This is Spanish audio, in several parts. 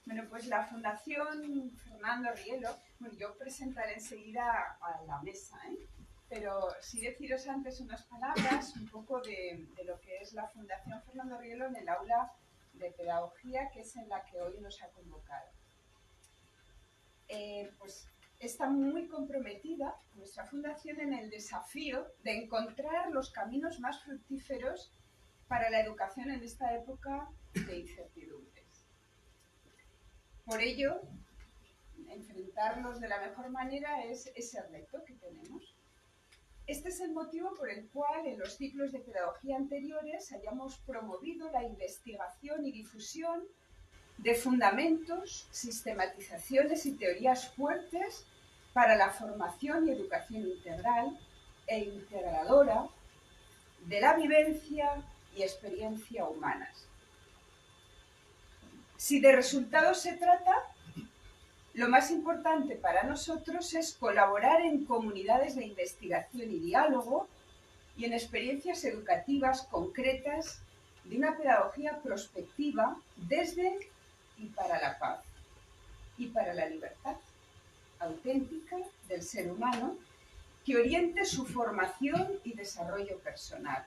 Bueno, pues la Fundación Fernando Rielo, bueno, yo presentaré enseguida a la mesa, pero sí deciros antes unas palabras un poco de lo que es la Fundación Fernando Rielo en el aula de pedagogía, que es en la que hoy nos ha convocado. Pues está muy comprometida nuestra fundación en el desafío de encontrar los caminos más fructíferos para la educación en esta época de incertidumbres. Por ello, enfrentarnos de la mejor manera es ese reto que tenemos. Este es el motivo por el cual en los ciclos de pedagogía anteriores hayamos promovido la investigación y difusión de fundamentos, sistematizaciones y teorías fuertes para la formación y educación integral e integradora de la vivencia y experiencia humanas. Si de resultados se trata, lo más importante para nosotros es colaborar en comunidades de investigación y diálogo y en experiencias educativas concretas de una pedagogía prospectiva desde y para la paz y para la libertad auténtica del ser humano que oriente su formación y desarrollo personal.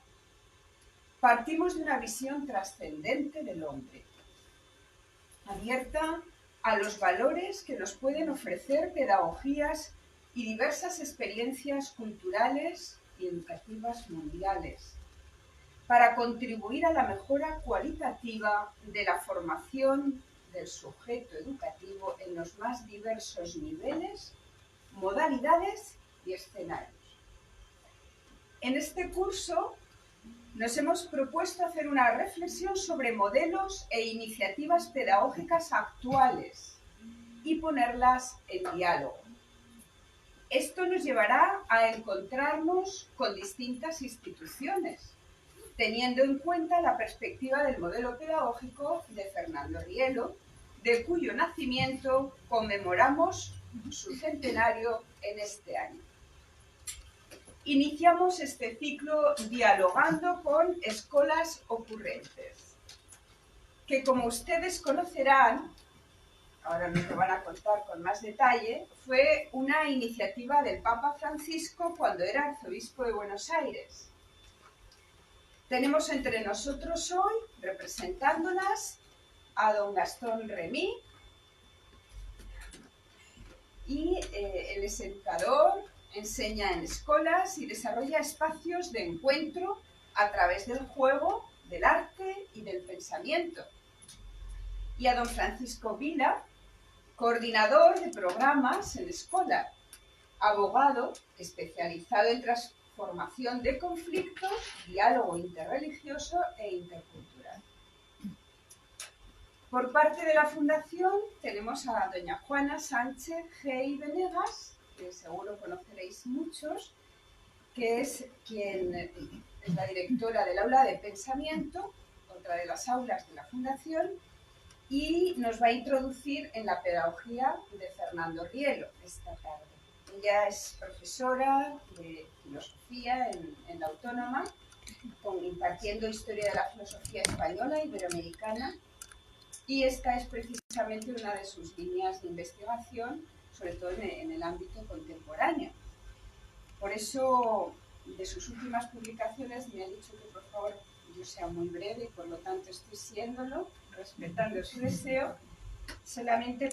Partimos de una visión trascendente del hombre, abierta a los valores que nos pueden ofrecer pedagogías y diversas experiencias culturales y educativas mundiales, para contribuir a la mejora cualitativa de la formación del sujeto educativo en los más diversos niveles, modalidades y escenarios. En este curso nos hemos propuesto hacer una reflexión sobre modelos e iniciativas pedagógicas actuales y ponerlas en diálogo. Esto nos llevará a encontrarnos con distintas instituciones, teniendo en cuenta la perspectiva del modelo pedagógico de Fernando Rielo, de cuyo nacimiento conmemoramos su centenario en este año. Iniciamos este ciclo dialogando con Escolas Ocurrentes, que como ustedes conocerán, ahora nos lo van a contar con más detalle, fue una iniciativa del Papa Francisco cuando era arzobispo de Buenos Aires. Tenemos entre nosotros hoy, representándolas, a don Gastón Remy, y él es educador, enseña en escuelas y desarrolla espacios de encuentro a través del juego, del arte y del pensamiento. Y a don Francisco Vila, coordinador de programas en escuela, abogado especializado en transformación de conflictos, diálogo interreligioso e intercultural. Por parte de la Fundación tenemos a doña Juana Sánchez G. Venegas, que seguro conoceréis muchos, que es quien es la directora del aula de pensamiento, otra de las aulas de la Fundación, y nos va a introducir en la pedagogía de Fernando Rielo esta tarde. Ella es profesora de filosofía en la Autónoma, impartiendo historia de la filosofía española e iberoamericana, y esta es precisamente una de sus líneas de investigación, sobre todo en el ámbito contemporáneo. Por eso, de sus últimas publicaciones me ha dicho que por favor yo sea muy breve y por lo tanto estoy siéndolo, respetando su deseo, solamente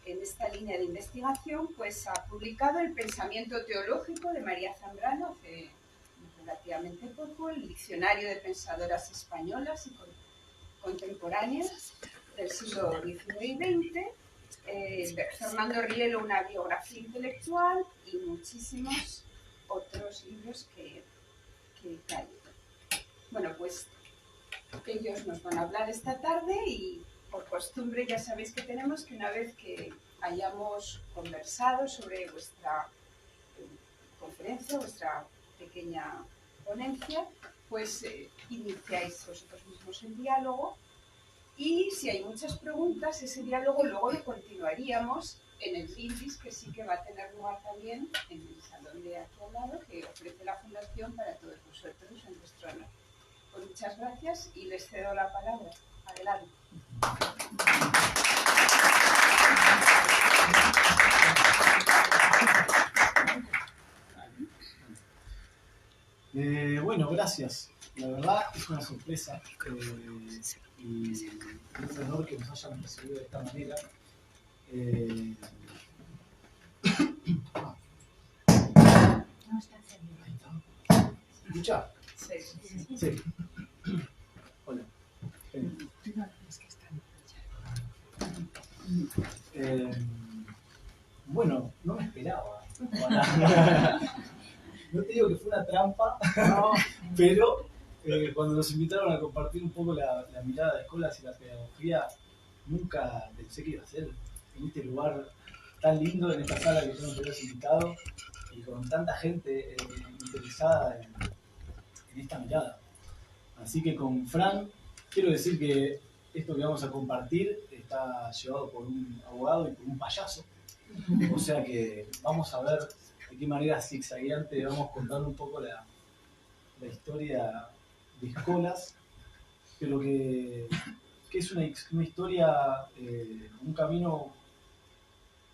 en esta línea de investigación, pues ha publicado El pensamiento teológico de María Zambrano hace relativamente poco, el Diccionario de pensadoras españolas y contemporáneas del siglo XIX y XX, Fernando Rielo, una biografía intelectual y muchísimos otros libros que hay. Bueno, pues ellos nos van a hablar esta tarde y por costumbre ya sabéis que tenemos que una vez que hayamos conversado sobre vuestra conferencia, vuestra pequeña ponencia, pues iniciáis vosotros mismos el diálogo y si hay muchas preguntas, ese diálogo luego lo continuaríamos en el brindis que sí que va a tener lugar también en el salón de aquí al lado que ofrece la Fundación para todos vosotros en vuestro honor. Pues muchas gracias y les cedo la palabra. Adelante. Bueno, gracias. La verdad es una sorpresa y un honor que nos hayan recibido de esta manera. Ahí está. ¿Se escucha? Sí. Sí. Hola. Bueno, no me esperaba. No te digo que fue una trampa, no, pero cuando nos invitaron a compartir un poco la mirada de escuelas y la pedagogía, nunca pensé que iba a ser en este lugar tan lindo, en esta sala que tú nos habías invitado y con tanta gente interesada en esta mirada. Así que con Fran, quiero decir que esto que vamos a compartir está llevado por un abogado y por un payaso. O sea que vamos a ver de qué manera zigzagueante vamos contando un poco la historia de Escolas, pero que es una historia, un camino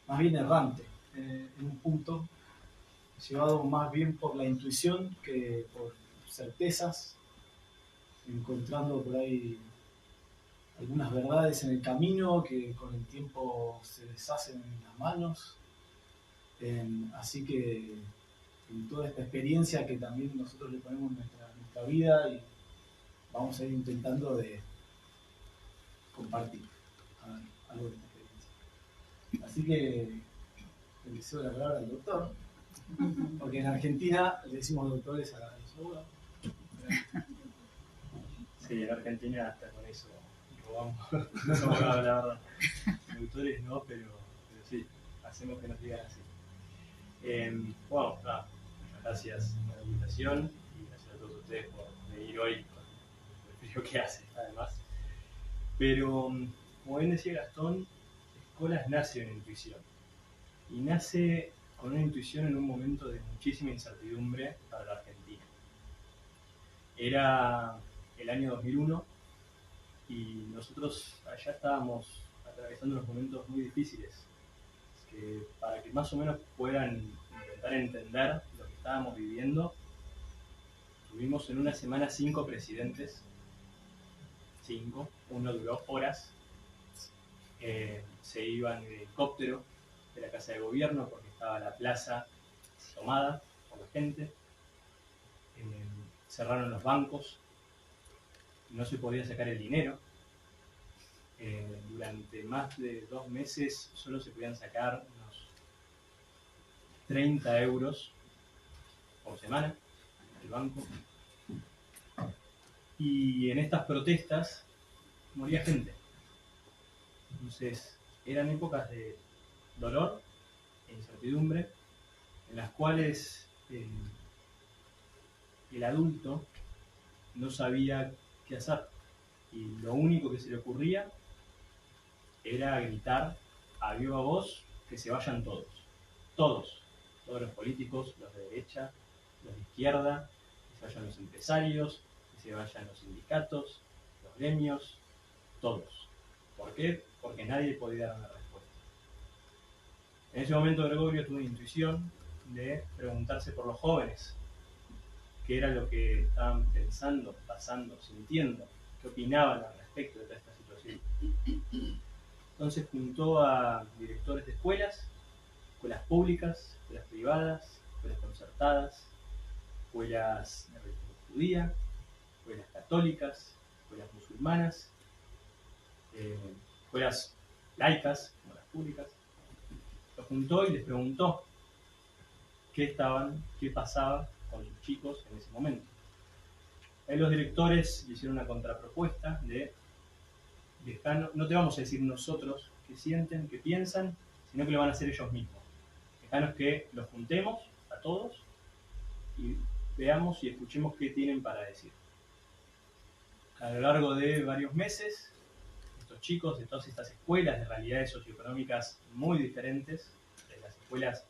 más bien errante, en un punto, llevado más bien por la intuición que por certezas, encontrando por ahí algunas verdades en el camino que con el tiempo se deshacen en las manos. Así que en toda esta experiencia que también nosotros le ponemos en nuestra vida y vamos a ir intentando de compartir algo de esta experiencia. Así que le deseo la palabra al doctor, porque en Argentina le decimos doctores a los abogados. Sí, en Argentina hasta con eso robamos los abogados, la verdad. Doctores no, pero sí, hacemos que nos digan así. Bueno, nada, muchas gracias por la invitación y gracias a todos ustedes por venir hoy con el frío que hace, además. Pero, como bien decía Gastón, Escolas nace de una intuición. Y nace con una intuición en un momento de muchísima incertidumbre para la Argentina. Era el año 2001 y nosotros allá estábamos atravesando unos momentos muy difíciles que para que más o menos puedan intentar entender lo que estábamos viviendo, tuvimos en una semana 5 presidentes, 5, uno duró horas, se iban en helicóptero de la casa de gobierno porque estaba la plaza tomada por la gente, cerraron los bancos, no se podía sacar el dinero. Durante más de 2 meses solo se podían sacar unos 30 euros por semana del banco. Y en estas protestas moría gente. Entonces eran épocas de dolor e incertidumbre en las cuales el adulto no sabía qué hacer. Y lo único que se le ocurría era gritar a viva voz que se vayan todos. Todos los políticos, los de derecha, los de izquierda, que se vayan los empresarios, que se vayan los sindicatos, los gremios, todos. ¿Por qué? Porque nadie podía dar una respuesta. En ese momento Gregorio tuvo una intuición de preguntarse por los jóvenes, qué era lo que estaban pensando, pasando, sintiendo, qué opinaban al respecto de toda esta situación. Entonces juntó a directores de escuelas públicas, escuelas privadas, escuelas concertadas, escuelas de religión judía, escuelas católicas, escuelas musulmanas, escuelas laicas, como las públicas. Los juntó y les preguntó qué pasaba con sus chicos en ese momento. Ahí los directores le hicieron una contrapropuesta de no te vamos a decir nosotros qué sienten, qué piensan, sino que lo van a hacer ellos mismos. Dejanos que los juntemos a todos y veamos y escuchemos qué tienen para decir. A lo largo de varios meses, estos chicos de todas estas escuelas de realidades socioeconómicas muy diferentes, de las escuelas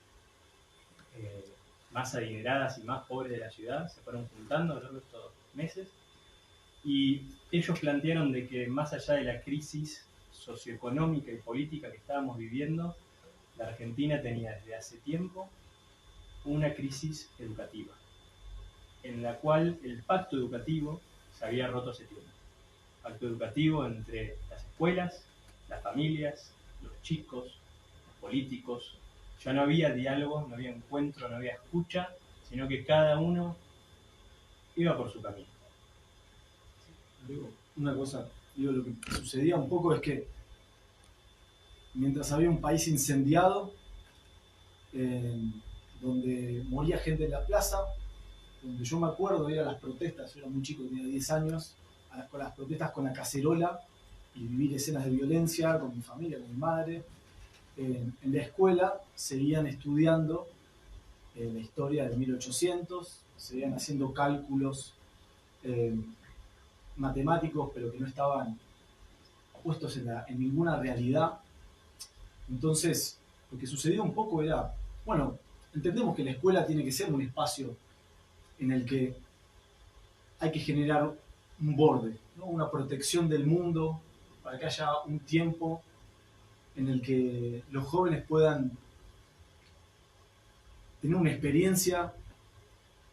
más adineradas y más pobres de la ciudad, se fueron juntando a lo largo de estos meses y ellos plantearon de que más allá de la crisis socioeconómica y política que estábamos viviendo, la Argentina tenía desde hace tiempo una crisis educativa. en la cual el pacto educativo se había roto hace tiempo. Pacto educativo entre las escuelas, las familias, los chicos, los políticos. Ya no había diálogo, no había encuentro, no había escucha, sino que cada uno iba por su camino. Digo, una cosa, lo que sucedía un poco es que mientras había un país incendiado, donde moría gente en la plaza, donde yo me acuerdo de ir a las protestas, yo era muy chico, tenía 10 años, con las protestas con la cacerola y vivir escenas de violencia con mi familia, con mi madre. En la escuela seguían estudiando la historia de 1800, seguían haciendo cálculos matemáticos, pero que no estaban puestos en ninguna realidad. Entonces, lo que sucedió un poco era, bueno, entendemos que la escuela tiene que ser un espacio en el que hay que generar un borde, ¿no? Una protección del mundo, para que haya un tiempo en el que los jóvenes puedan tener una experiencia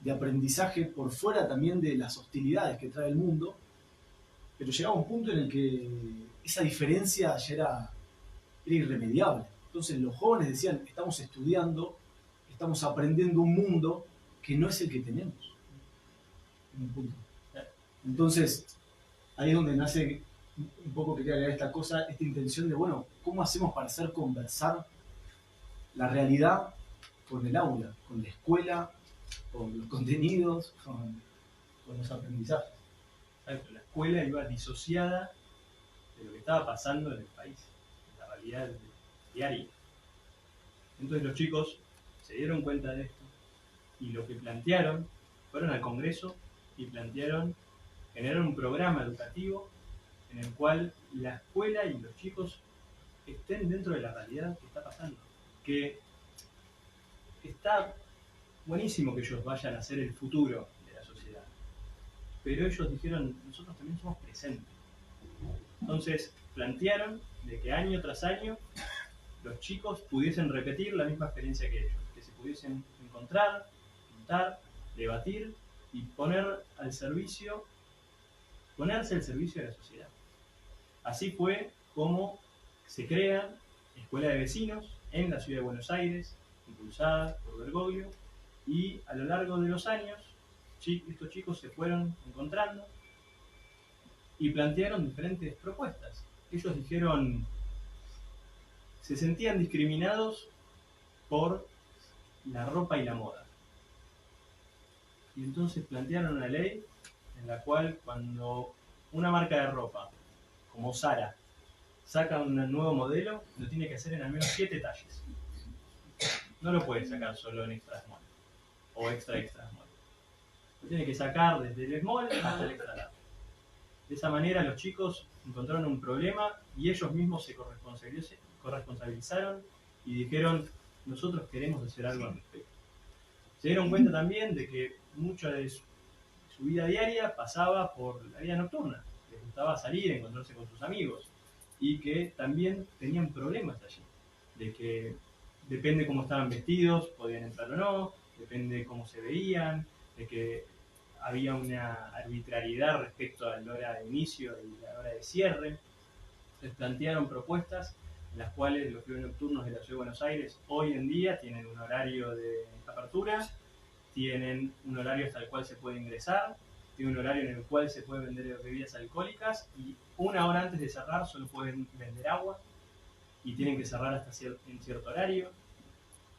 de aprendizaje por fuera también de las hostilidades que trae el mundo, pero llegaba un punto en el que esa diferencia ya era irremediable. Entonces los jóvenes decían, estamos estudiando, estamos aprendiendo un mundo que no es el que tenemos. En un punto. Entonces, ahí es donde nace un poco, quería agregar esta cosa, esta intención de, bueno, ¿cómo hacemos para hacer conversar la realidad con el aula, con la escuela, con los contenidos, con los aprendizajes? Exacto, la escuela iba disociada de lo que estaba pasando en el país, en la realidad diaria. Entonces los chicos se dieron cuenta de esto y lo que plantearon, fueron al Congreso y plantearon generar un programa educativo en el cual la escuela y los chicos estén dentro de la realidad que está pasando. Que está buenísimo que ellos vayan a ser el futuro de la sociedad, pero ellos dijeron, nosotros también somos presentes. Entonces plantearon de que año tras año los chicos pudiesen repetir la misma experiencia que ellos, que se pudiesen encontrar, juntar, debatir y ponerse al servicio de la sociedad. Así fue como se crea Escuela de Vecinos en la ciudad de Buenos Aires, impulsada por Bergoglio, y a lo largo de los años estos chicos se fueron encontrando y plantearon diferentes propuestas. Ellos dijeron, se sentían discriminados por la ropa y la moda. Y entonces plantearon una ley en la cual cuando una marca de ropa, como Zara, saca un nuevo modelo, lo tiene que hacer en al menos 7 talles. No lo puede sacar solo en extra small o extra small. Lo tiene que sacar desde el small hasta el extra large. De esa manera los chicos encontraron un problema y ellos mismos se corresponsabilizaron y dijeron, nosotros queremos hacer algo al respecto. Se dieron cuenta también de que mucha de su vida diaria pasaba por la vida nocturna. Les gustaba salir, encontrarse con sus amigos y que también tenían problemas allí. De que depende cómo estaban vestidos, podían entrar o no, depende cómo se veían, de que había una arbitrariedad respecto a la hora de inicio y la hora de cierre. Les plantearon propuestas en las cuales los clubes nocturnos de la Ciudad de Buenos Aires hoy en día tienen un horario de apertura, tienen un horario hasta el cual se puede ingresar, tienen un horario en el cual se pueden vender bebidas alcohólicas y 1 hora antes de cerrar solo pueden vender agua y tienen que cerrar hasta en cierto horario.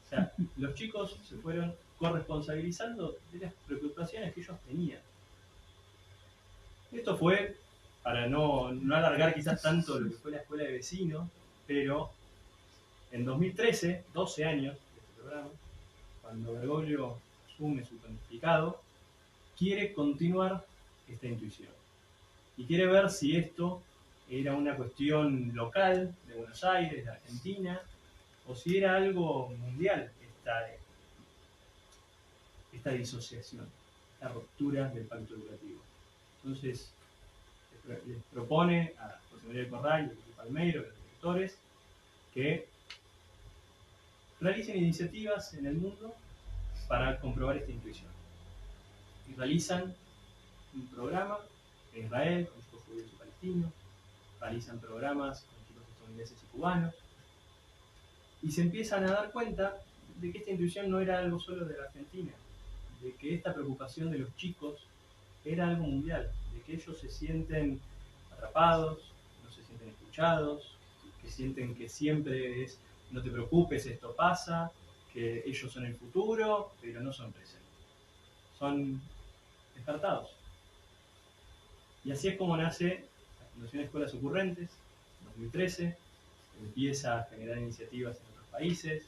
O sea, los chicos se fueron corresponsabilizando de las preocupaciones que ellos tenían. Esto fue, para no alargar quizás tanto lo que fue la Escuela de Vecinos, pero en 2013, 12 años de este programa, cuando Bergoglio asume su pontificado, quiere continuar esta intuición. Y quiere ver si esto era una cuestión local de Buenos Aires, de Argentina, o si era algo mundial, esta disociación, esta ruptura del pacto educativo. Entonces, les propone a José María Corral y a Luis Palmeiro, los directores, que realicen iniciativas en el mundo para comprobar esta intuición. y realizan un programa en Israel con chicos judíos y palestinos, realizan programas con chicos estadounidenses y cubanos, y se empiezan a dar cuenta de que esta intuición no era algo solo de la Argentina, de que esta preocupación de los chicos era algo mundial, de que ellos se sienten atrapados, no se sienten escuchados, que sienten que siempre es no te preocupes, esto pasa, que ellos son el futuro, pero no son presentes. Son descartados. Y así es como nace la Fundación Escuelas Ocurrentes, en 2013, empieza a generar iniciativas en otros países,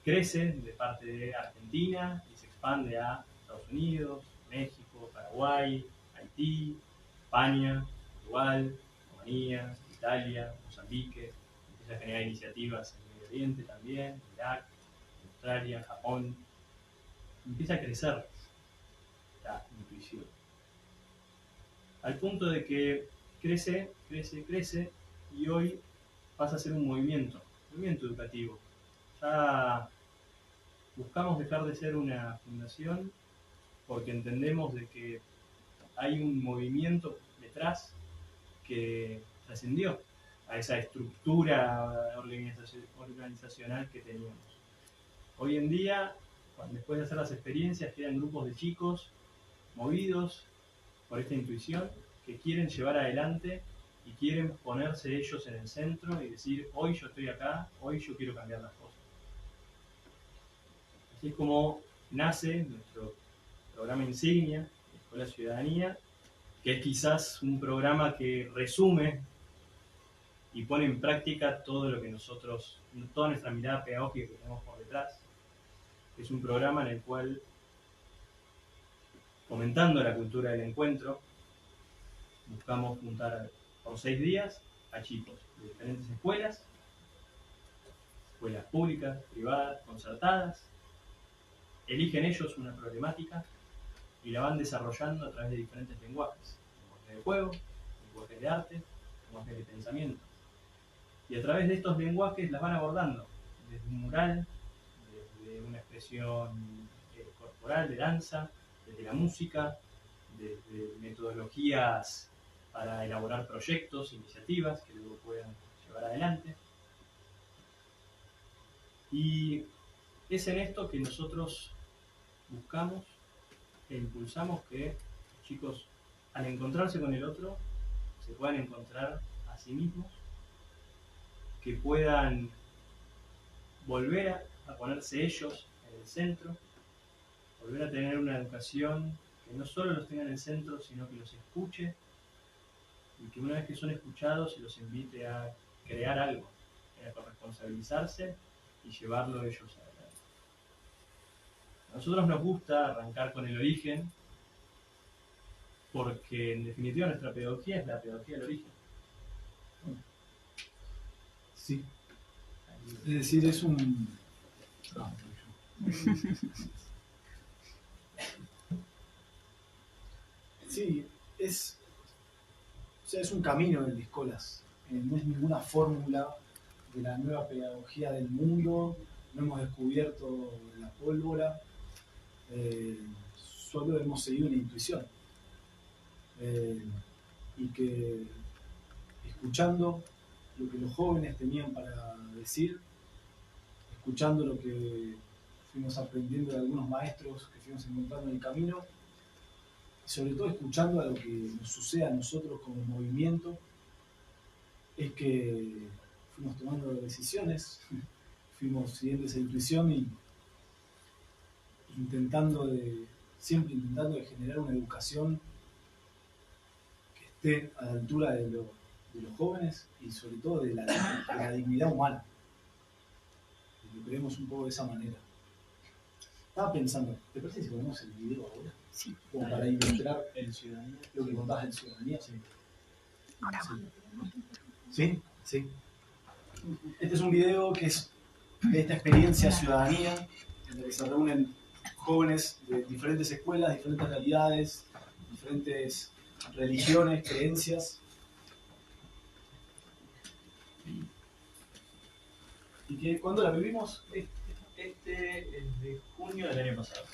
crece de parte de Argentina y se expande a Estados Unidos, México, Paraguay, Haití, España, Portugal, Rumanía, Italia, Mozambique, empieza a generar iniciativas en Medio Oriente también, Irak, Australia, Japón. Empieza a crecer la intuición. Al punto de que crece, crece, crece y hoy pasa a ser un movimiento educativo. Ya buscamos dejar de ser una fundación porque entendemos de que hay un movimiento detrás que trascendió a esa estructura organizacional que teníamos. Hoy en día, después de hacer las experiencias, quedan grupos de chicos movidos por esta intuición que quieren llevar adelante y quieren ponerse ellos en el centro y decir, hoy yo estoy acá, hoy yo quiero cambiar las cosas. Así es como nace nuestro programa insignia, Escuela Ciudadanía, que es quizás un programa que resume y pone en práctica todo lo que nosotros, toda nuestra mirada pedagógica que tenemos por detrás. Es un programa en el cual, fomentando la cultura del encuentro, buscamos juntar por 6 días a chicos de diferentes escuelas públicas, privadas, concertadas, eligen ellos una problemática y la van desarrollando a través de diferentes lenguajes: lenguaje de juego, lenguaje de arte, lenguaje de pensamiento. Y a través de estos lenguajes las van abordando, desde un mural, desde una expresión corporal de danza, desde la música, desde metodologías para elaborar proyectos, iniciativas que luego puedan llevar adelante. Y es en esto que nosotros buscamos e impulsamos que los chicos, al encontrarse con el otro, se puedan encontrar a sí mismos, que puedan volver a ponerse ellos en el centro, volver a tener una educación que no solo los tenga en el centro, sino que los escuche, y que una vez que son escuchados se los invite a crear algo, a corresponsabilizarse y llevarlo ellos adelante. A nosotros nos gusta arrancar con el origen, porque en definitiva nuestra pedagogía es la pedagogía del origen. Sí. Es decir, es un... Sí, es un camino del Escolas. No es ninguna fórmula de la nueva pedagogía del mundo, no hemos descubierto la pólvora, solo hemos seguido una intuición. Y que escuchando lo que los jóvenes tenían para decir, escuchando lo que fuimos aprendiendo de algunos maestros que fuimos encontrando en el camino, y sobre todo escuchando a lo que nos sucede a nosotros como movimiento, es que fuimos tomando decisiones, fuimos siguiendo esa intuición y siempre intentando de generar una educación que esté a la altura de los jóvenes y sobre todo de la dignidad humana. Lo creemos un poco de esa manera. Estaba pensando, ¿te parece si ponemos el video ahora? Sí. Como para ilustrar El ciudadanía. lo que contabas en Ciudadanía. Sí. Ahora va. ¿Sí? Sí. Este es un video que es de esta experiencia Ciudadanía, en la que se reúnen jóvenes de diferentes escuelas, diferentes realidades, diferentes religiones, creencias. ¿Y que cuándo la vivimos? Este es de junio del año pasado.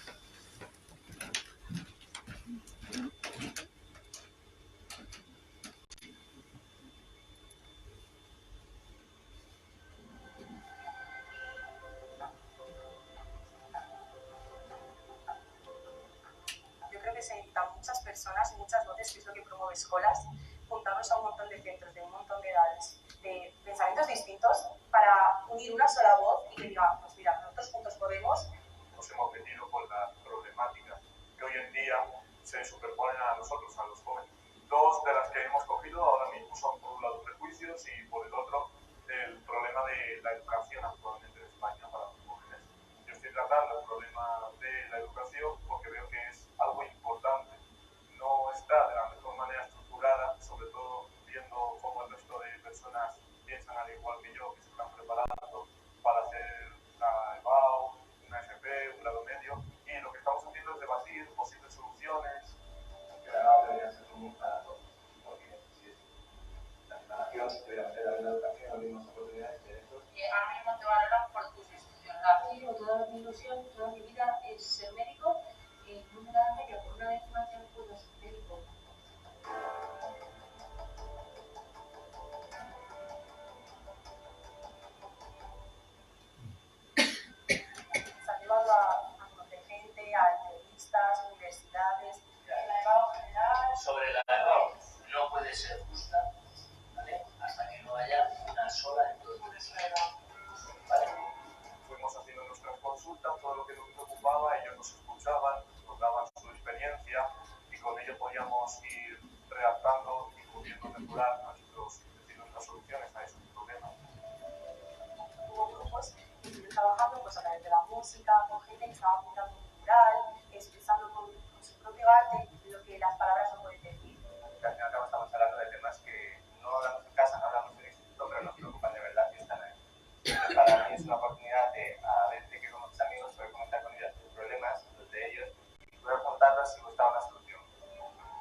tipo escuelas, juntarnos a un montón de centros, de un montón de edades, de pensamientos distintos, para unir una sola voz y que diga, pues mira, nosotros juntos podemos. Nos hemos metido con las problemáticas que hoy en día se superponen a nosotros, a los jóvenes. Dos de las que hemos cogido ahora mismo son, por un lado, prejuicios y por el otro, el problema de la educación actualmente en España para los jóvenes. Yo estoy tratando el problema de la educación porque veo que es algo importante. No está de la mejor manera estructurada, sobre todo viendo cómo el resto de personas piensan al igual que yo, que se están preparando para hacer la EBAU, una FP, un grado medio, y lo que estamos haciendo es debatir posibles soluciones. Que la EBAU debería ser común para todos, porque si es la nación debería ser la educación, las mismas oportunidades, derechos. Ahora mismo te valoran por tus estudios. Sí, toda mi ilusión, toda mi vida es ser médico, y no me da medio por una vez más ya no puedo ser médico. Se ha llevado a conocer gente, a entrevistas, universidades. La EBAU general. Sobre la EBAU no puede ser justa, ¿vale? Hasta que no haya una sola en todo el mundo. ¿Vale? Fuimos haciendo nuestras consultas, todo lo que nos preocupaba, ellos nos escuchaban, nos daban su experiencia y con ello podíamos ir redactando y pudiendo mejorar nuestras soluciones a esos problemas. Hubo grupos que estuvieron trabajando pues, a través de la música, con gente que estaba pintando un mural, expresando con su propio arte lo que las palabras no pueden decir. Al fin y al cabo estamos hablando de temas que no hablamos en casa, no hablamos en el instituto, pero nos preocupan de verdad y están ahí. Entonces, para mí es una oportunidad de, a veces que con mis amigos poder comentar con ellos sus problemas, los de ellos, y poder contarlos y buscar una solución.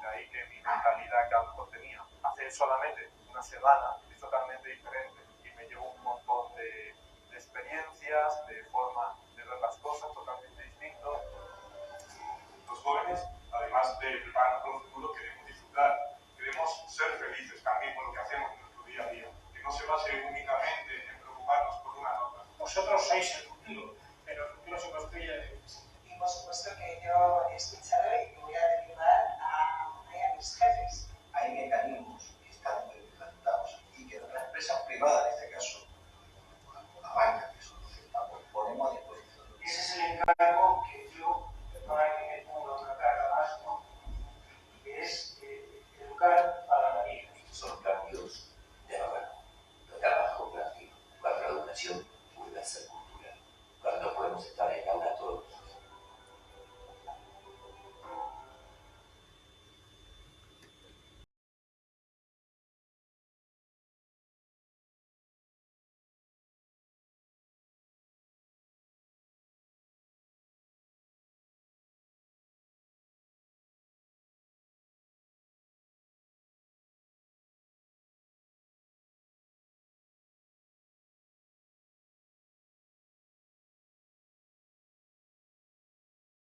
De ahí que mi mentalidad que a lo mejor tenía hace solamente una semana es totalmente diferente y me llevo un montón de experiencias, de forma de ver las cosas totalmente distintos. Los jóvenes, además de prepararnos para un futuro, queremos disfrutar, queremos ser felices también con lo que hacemos en nuestro día a día, que no se base únicamente en preocuparnos por una nota. Vosotros sois el futuro, pero el futuro se construye desde el presente. Y por supuesto que yo escucharé y voy a derivar a mis jefes. Hay mecanismos que están muy implantados y que la empresa privada, en este caso, la banca, que son los ponemos a disposición. Ese es el encargo que yo, perdona que me ponga otra carga más, ¿no? Que es educar a la nariz. Son cambios de verdad. De trabajo práctico. Cuando la educación vuelve a ser cultura. Cuando podemos estar en aula todos.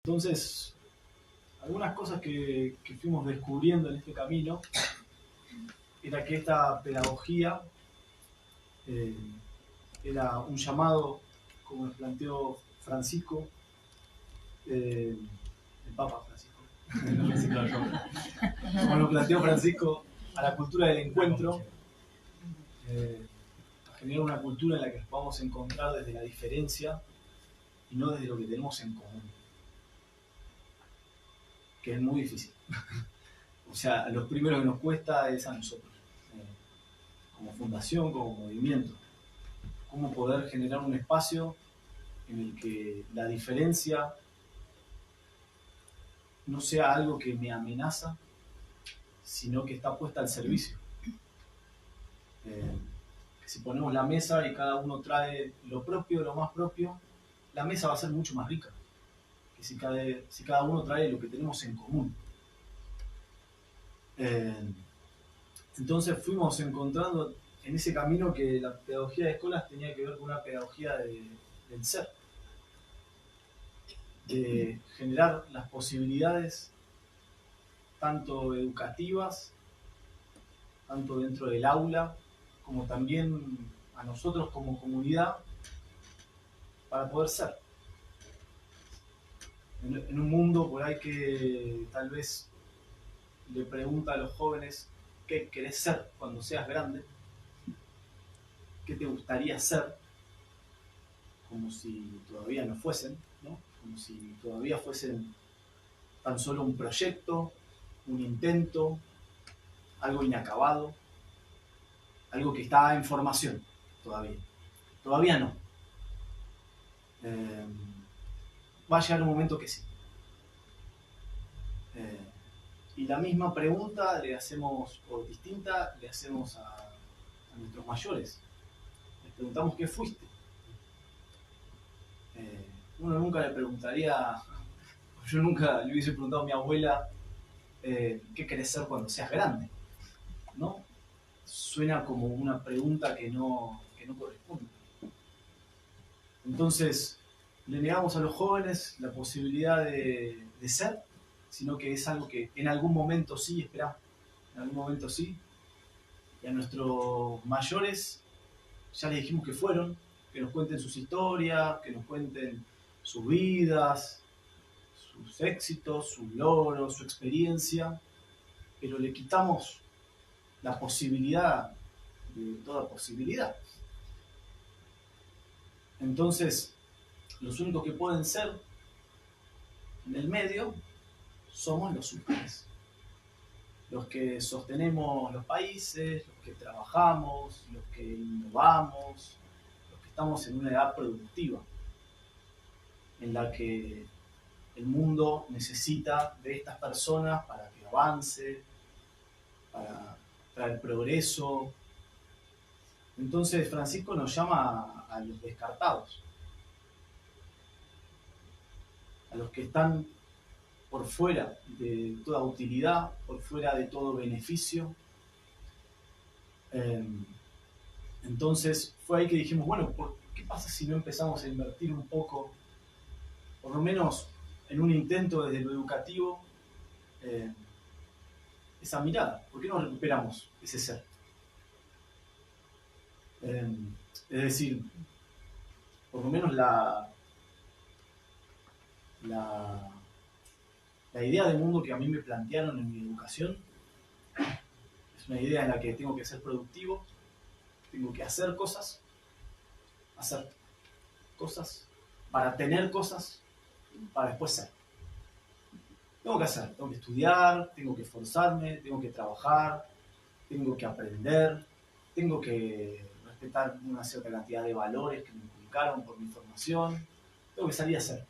Entonces, algunas cosas que fuimos descubriendo en este camino era que esta pedagogía era un llamado, como nos planteó Francisco, el Papa Francisco, como nos planteó Francisco, a la cultura del encuentro, a generar una cultura en la que nos podamos encontrar desde la diferencia y no desde lo que tenemos en común, que es muy difícil. O sea, lo primero que nos cuesta es a nosotros, como fundación, como movimiento, cómo poder generar un espacio en el que la diferencia no sea algo que me amenaza, sino que está puesta al servicio. Que si ponemos la mesa y cada uno trae lo propio, lo más propio, la mesa va a ser mucho más rica que si cada uno trae lo que tenemos en común. Entonces fuimos encontrando en ese camino que la pedagogía de escuelas tenía que ver con una pedagogía del ser, de generar las posibilidades tanto educativas, tanto dentro del aula, como también a nosotros como comunidad, para poder ser. En un mundo por ahí que tal vez le pregunta a los jóvenes qué querés ser cuando seas grande, qué te gustaría ser, como si todavía no fuesen, ¿no? Como si todavía fuesen tan solo un proyecto, un intento, algo inacabado, algo que está en formación todavía. Todavía no. Va a llegar un momento que sí. Y la misma pregunta le hacemos, o distinta, le hacemos a nuestros mayores. Les preguntamos qué fuiste. Uno nunca le preguntaría, yo nunca le hubiese preguntado a mi abuela qué querés ser cuando seas grande, ¿no? Suena como una pregunta que no corresponde. Entonces, le negamos a los jóvenes la posibilidad de ser, sino que es algo que en algún momento sí, en algún momento sí. Y a nuestros mayores ya les dijimos que fueron, que nos cuenten sus historias, que nos cuenten sus vidas, sus éxitos, sus logros, su experiencia, pero le quitamos la posibilidad de toda posibilidad. Entonces, los únicos que pueden ser en el medio somos los útiles. Los que sostenemos los países, los que trabajamos, los que innovamos, los que estamos en una edad productiva, en la que el mundo necesita de estas personas para que avance, para traer progreso. Entonces Francisco nos llama a los descartados, a los que están por fuera de toda utilidad, por fuera de todo beneficio. Entonces fue ahí que dijimos, bueno, ¿qué pasa si no empezamos a invertir un poco, por lo menos en un intento desde lo educativo, esa mirada? ¿Por qué no recuperamos ese ser? Es decir, por lo menos la idea de mundo que a mí me plantearon en mi educación es una idea en la que tengo que ser productivo, tengo que hacer cosas para tener cosas, para después ser. Tengo que hacer, tengo que estudiar, tengo que esforzarme, tengo que trabajar, tengo que aprender, tengo que respetar una cierta cantidad de valores que me inculcaron por mi formación, tengo que salir a hacer.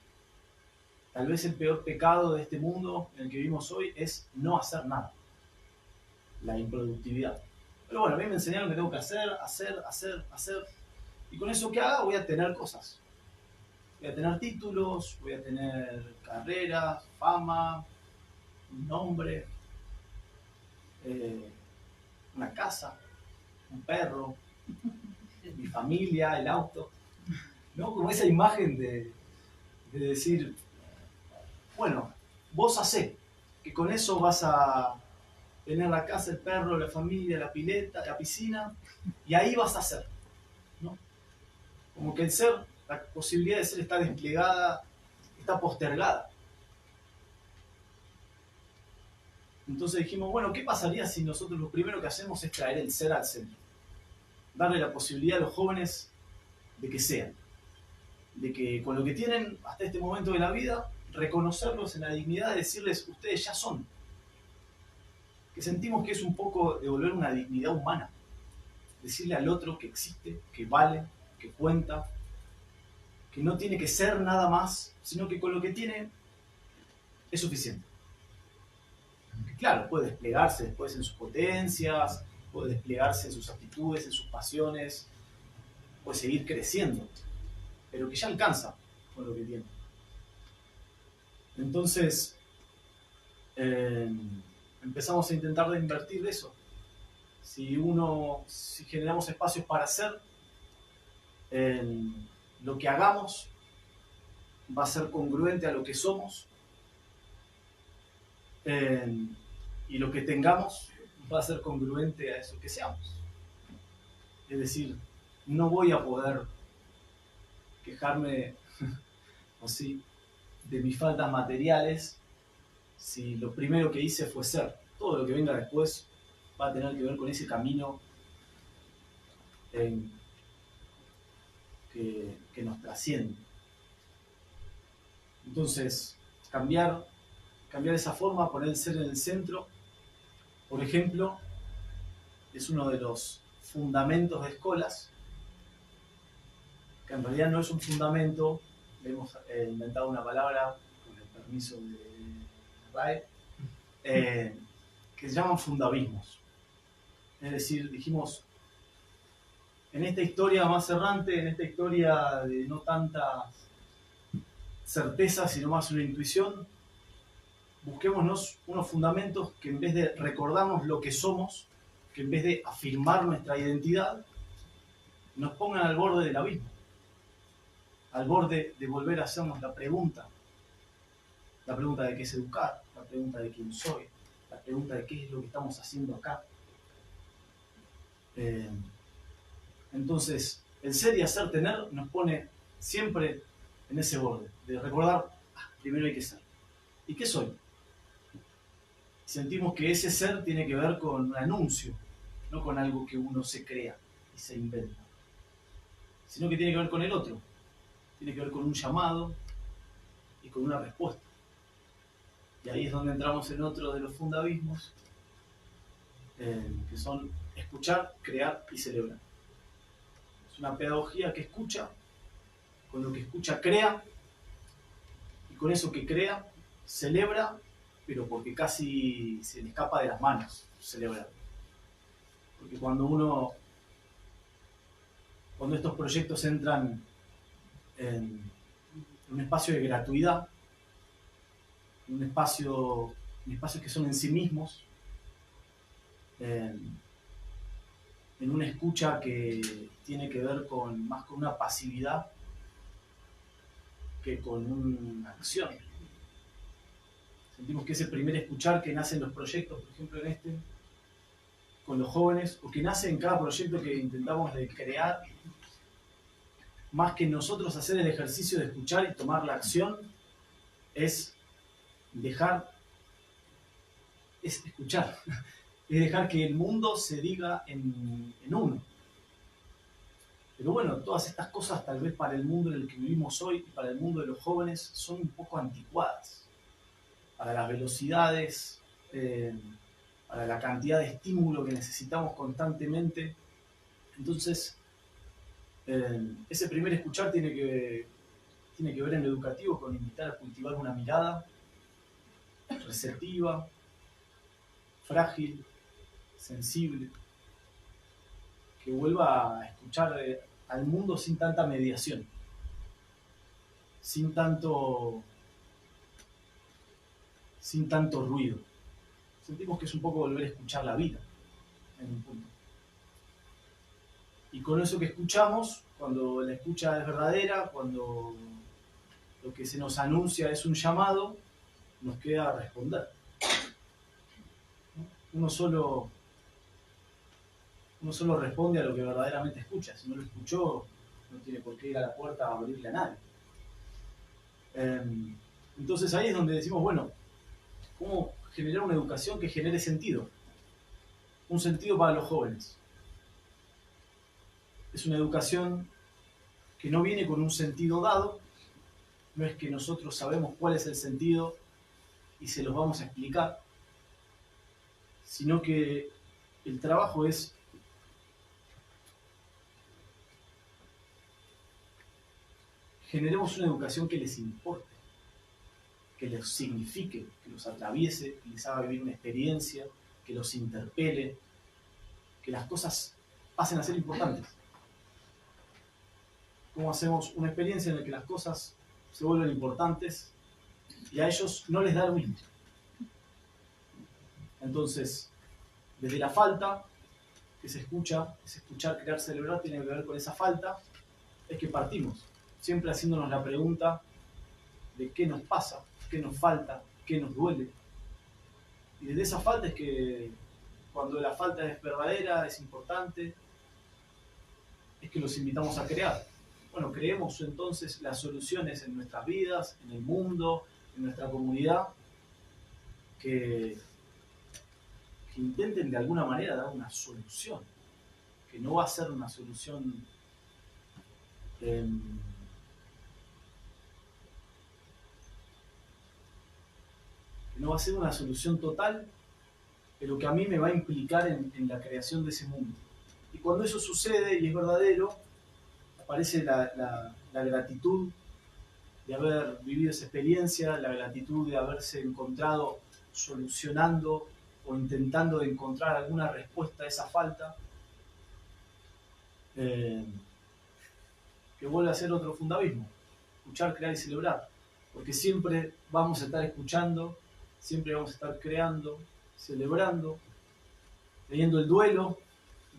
Tal vez el peor pecado de este mundo en el que vivimos hoy es no hacer nada, la improductividad. Pero bueno, a mí me enseñaron que tengo que hacer, y con eso que haga voy a tener cosas. Voy a tener títulos, voy a tener carreras, fama, un nombre, una casa, un perro, mi familia, el auto, ¿no? Como esa imagen de decir, bueno, vos hacé, que con eso vas a tener la casa, el perro, la familia, la pileta, la piscina, y ahí vas a ser, ¿no? Como que el ser, la posibilidad de ser está desplegada, está postergada. Entonces dijimos, bueno, ¿qué pasaría si nosotros lo primero que hacemos es traer el ser al centro? Darle la posibilidad a los jóvenes de que sean, de que con lo que tienen hasta este momento de la vida, reconocerlos en la dignidad de decirles, ustedes ya son. Que sentimos que es un poco devolver una dignidad humana. Decirle al otro que existe, que vale, que cuenta, que no tiene que ser nada más, sino que con lo que tiene es suficiente. Claro, puede desplegarse después en sus potencias, puede desplegarse en sus aptitudes, en sus pasiones, puede seguir creciendo, pero que ya alcanza con lo que tiene. Entonces, empezamos a intentar de invertir de eso. Si generamos espacios para hacer, lo que hagamos va a ser congruente a lo que somos, y lo que tengamos va a ser congruente a eso que seamos. Es decir, no voy a poder quejarme así de mis faltas materiales si lo primero que hice fue ser. todo lo que venga después va a tener que ver con ese camino que nos trasciende. Entonces, cambiar esa forma, poner el ser en el centro, por ejemplo, es uno de los fundamentos de Escolas, que en realidad no es un fundamento, le hemos inventado una palabra, con el permiso de RAE, que se llaman fundabismos. Es decir, dijimos, en esta historia más errante, en esta historia de no tantas certezas, sino más una intuición, busquémonos unos fundamentos que en vez de recordarnos lo que somos, que en vez de afirmar nuestra identidad, nos pongan al borde del abismo, al borde de volver a hacernos la pregunta de qué es educar, la pregunta de quién soy, la pregunta de qué es lo que estamos haciendo acá. Entonces, el ser y hacer tener nos pone siempre en ese borde, de recordar, primero hay que ser. ¿Y qué soy? Sentimos que ese ser tiene que ver con un anuncio, no con algo que uno se crea y se inventa, sino que tiene que ver con el otro, tiene que ver con un llamado y con una respuesta. Y ahí es donde entramos en otro de los fundabismos, que son escuchar, crear y celebrar. Es una pedagogía que escucha, con lo que escucha crea, y con eso que crea celebra, pero porque casi se le escapa de las manos celebrar. Porque cuando estos proyectos entran en un espacio de gratuidad, en espacios que son en sí mismos, en una escucha que tiene que ver más con una pasividad que con una acción. Sentimos que ese primer escuchar que nace en los proyectos, por ejemplo en con los jóvenes, o que nace en cada proyecto que intentamos de crear, más que nosotros hacer el ejercicio de escuchar y tomar la acción, es escuchar, es dejar que el mundo se diga en uno. Pero bueno, todas estas cosas tal vez para el mundo en el que vivimos hoy y para el mundo de los jóvenes son un poco anticuadas. Para las velocidades, para la cantidad de estímulo que necesitamos constantemente. Entonces, ese primer escuchar tiene que ver en lo educativo con invitar a cultivar una mirada receptiva, frágil, sensible, que vuelva a escuchar al mundo sin tanta mediación, sin tanto ruido. Sentimos que es un poco volver a escuchar la vida en un punto. Y con eso que escuchamos, cuando la escucha es verdadera, cuando lo que se nos anuncia es un llamado, nos queda responder. Uno solo responde a lo que verdaderamente escucha. Si no lo escuchó, no tiene por qué ir a la puerta a abrirle a nadie. Entonces ahí es donde decimos, bueno, ¿cómo generar una educación que genere sentido? Un sentido para los jóvenes. Es una educación que no viene con un sentido dado, no es que nosotros sabemos cuál es el sentido y se los vamos a explicar, sino que el trabajo es generemos una educación que les importe, que les signifique, que los atraviese, que les haga vivir una experiencia, que los interpele, que las cosas pasen a ser importantes. ¿Cómo hacemos una experiencia en la que las cosas se vuelven importantes y a ellos no les da lo mismo? Entonces, desde la falta, que se escucha, ese escuchar, crear, celebrar, tiene que ver con esa falta, es que partimos, siempre haciéndonos la pregunta de qué nos pasa, qué nos falta, qué nos duele. Y desde esa falta es que, cuando la falta es verdadera, es importante, es que los invitamos a crear. Bueno, creemos entonces las soluciones en nuestras vidas, en el mundo, en nuestra comunidad, que que intenten de alguna manera dar una solución, que no va a ser una solución que no va a ser una solución total, pero que a mí me va a implicar en la creación de ese mundo. Y cuando eso sucede y es verdadero, aparece la gratitud de haber vivido esa experiencia, la gratitud de haberse encontrado solucionando o intentando de encontrar alguna respuesta a esa falta, que vuelve a ser otro fundavismo, escuchar, crear y celebrar, porque siempre vamos a estar escuchando, siempre vamos a estar creando, celebrando, teniendo el duelo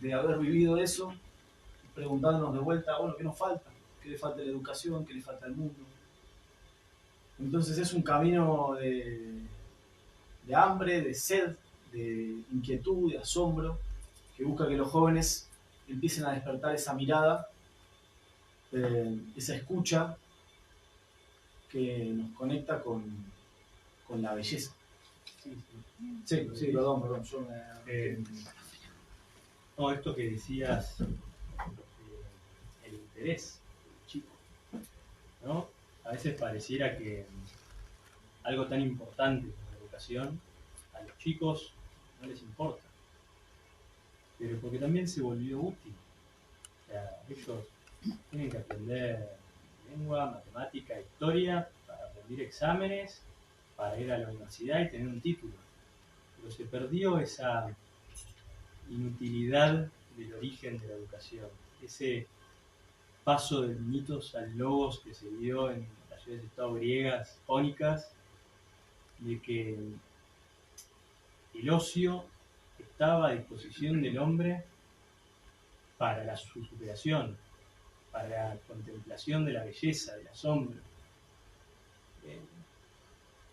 de haber vivido eso, preguntándonos de vuelta, bueno, ¿qué nos falta? ¿Qué le falta a la educación? ¿Qué le falta al mundo? Entonces es un camino de hambre, de sed, de inquietud, de asombro, que busca que los jóvenes empiecen a despertar esa mirada, esa escucha que nos conecta con la belleza. Sí, perdón. Yo No, esto que decías, el interés del chico, ¿no? A veces pareciera que algo tan importante como la educación a los chicos no les importa, pero porque también se volvió útil. O sea, ellos tienen que aprender lengua, matemática, historia para rendir exámenes, para ir a la universidad y tener un título. Pero se perdió esa inutilidad del origen de la educación, ese paso de mitos al logos que se dio en las ciudades de Estado griegas, jónicas, de que el ocio estaba a disposición del hombre para su superación, para la contemplación de la belleza, del asombro.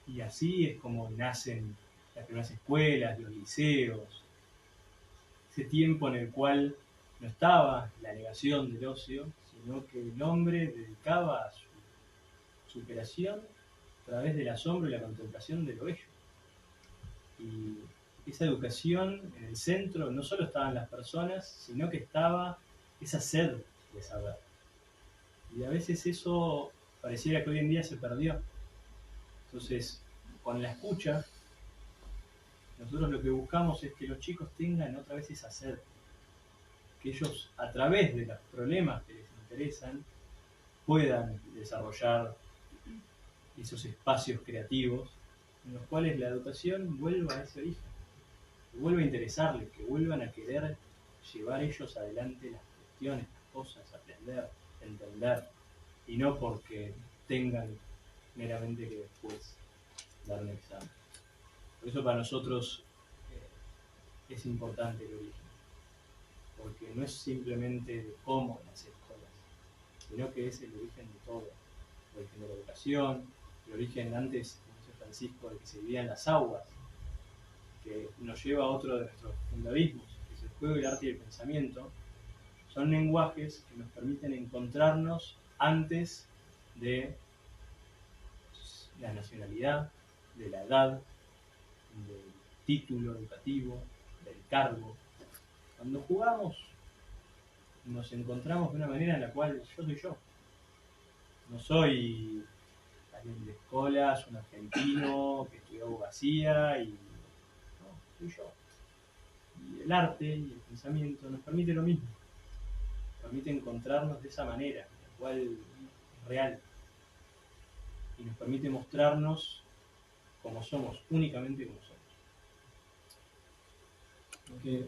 Y así es como nacen las primeras escuelas, los liceos, ese tiempo en el cual no estaba la negación del ocio, sino que el hombre dedicaba a su superación a través del asombro y la contemplación de lo bello. Y esa educación en el centro no solo estaban las personas, sino que estaba esa sed de saber. Y a veces eso pareciera que hoy en día se perdió. Entonces, con la escucha, nosotros lo que buscamos es que los chicos tengan otra vez esa sed, que ellos a través de los problemas que les interesan puedan desarrollar esos espacios creativos en los cuales la educación vuelva a ese origen, que vuelva a interesarles, que vuelvan a querer llevar ellos adelante las cuestiones, las cosas, aprender, entender, y no porque tengan meramente que después dar un examen. Por eso para nosotros es importante el origen, porque no es simplemente de cómo las escuelas, sino que es el origen de todo, el origen de la educación, el origen antes, como dice Francisco, de que se vivían las aguas, que nos lleva a otro de nuestros fundavismos, que es el juego, el arte y el pensamiento. Son lenguajes que nos permiten encontrarnos antes de la nacionalidad, de la edad, del título educativo, del cargo. Cuando jugamos nos encontramos de una manera en la cual yo soy yo. No soy alguien de escuelas, un argentino que estudió abogacía y no, soy yo. Y el arte y el pensamiento nos permite lo mismo. Nos permite encontrarnos de esa manera, la cual es real. Y nos permite mostrarnos como somos, únicamente como somos. Porque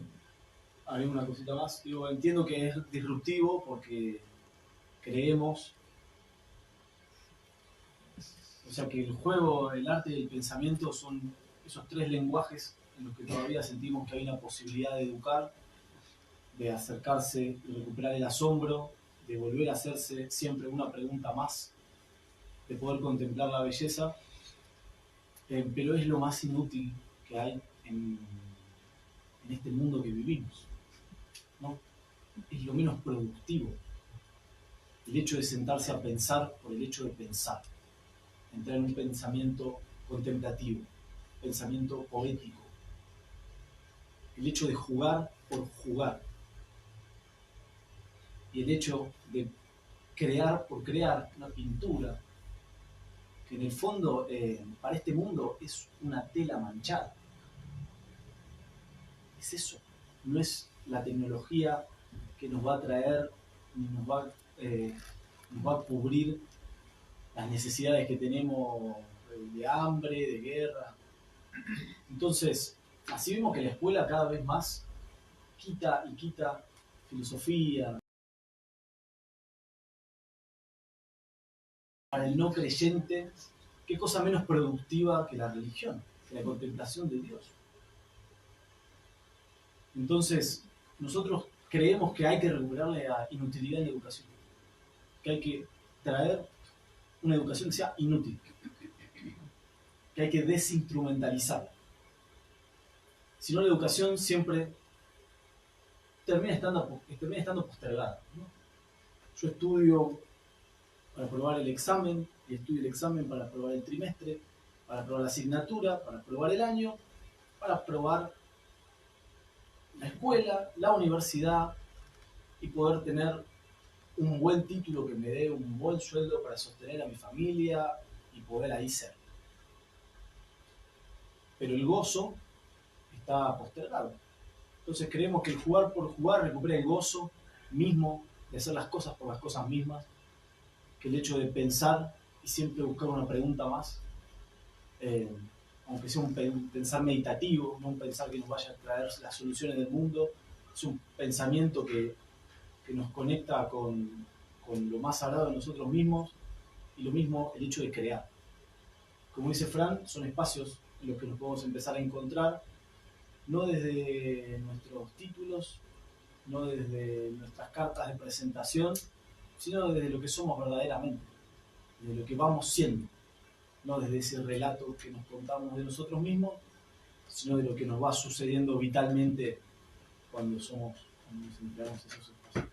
haré una cosita más. Digo, entiendo que es disruptivo porque creemos, o sea, que el juego, el arte y el pensamiento son esos tres lenguajes en los que todavía sentimos que hay una posibilidad de educar, de acercarse, de recuperar el asombro, de volver a hacerse siempre una pregunta más, de poder contemplar la belleza, pero es lo más inútil que hay en este mundo que vivimos, ¿no? Es lo menos productivo. El hecho de sentarse a pensar por el hecho de pensar, entrar en un pensamiento contemplativo, pensamiento poético, el hecho de jugar por jugar y el hecho de crear por crear una pintura que en el fondo para este mundo es una tela manchada. Es eso, no es la tecnología que nos va a traer ni nos va a cubrir las necesidades que tenemos de hambre, de guerra. Entonces, así vemos que la escuela cada vez más quita y quita filosofía. Para el no creyente, ¿qué cosa menos productiva que la religión, que la contemplación de Dios? Entonces, nosotros creemos que hay que recuperarle la inutilidad en la educación, que hay que traer una educación que sea inútil, que hay que desinstrumentalizarla. Si no, la educación siempre termina estando postergada, ¿no? Yo estudio para aprobar el examen, y estudio el examen para aprobar el trimestre, para aprobar la asignatura, para aprobar el año, para aprobar la escuela, la universidad y poder tener un buen título que me dé un buen sueldo para sostener a mi familia y poder ahí ser. Pero el gozo está postergado. Entonces creemos que el jugar por jugar recupera el gozo mismo de hacer las cosas por las cosas mismas, que el hecho de pensar y siempre buscar una pregunta más, aunque sea un pensar meditativo, no un pensar que nos vaya a traer las soluciones del mundo, es un pensamiento que nos conecta con lo más sagrado de nosotros mismos, y lo mismo el hecho de crear. Como dice Fran, son espacios en los que nos podemos empezar a encontrar, no desde nuestros títulos, no desde nuestras cartas de presentación, sino desde lo que somos verdaderamente, desde lo que vamos siendo, no desde ese relato que nos contamos de nosotros mismos, sino de lo que nos va sucediendo vitalmente cuando nos empleamos esos espacios.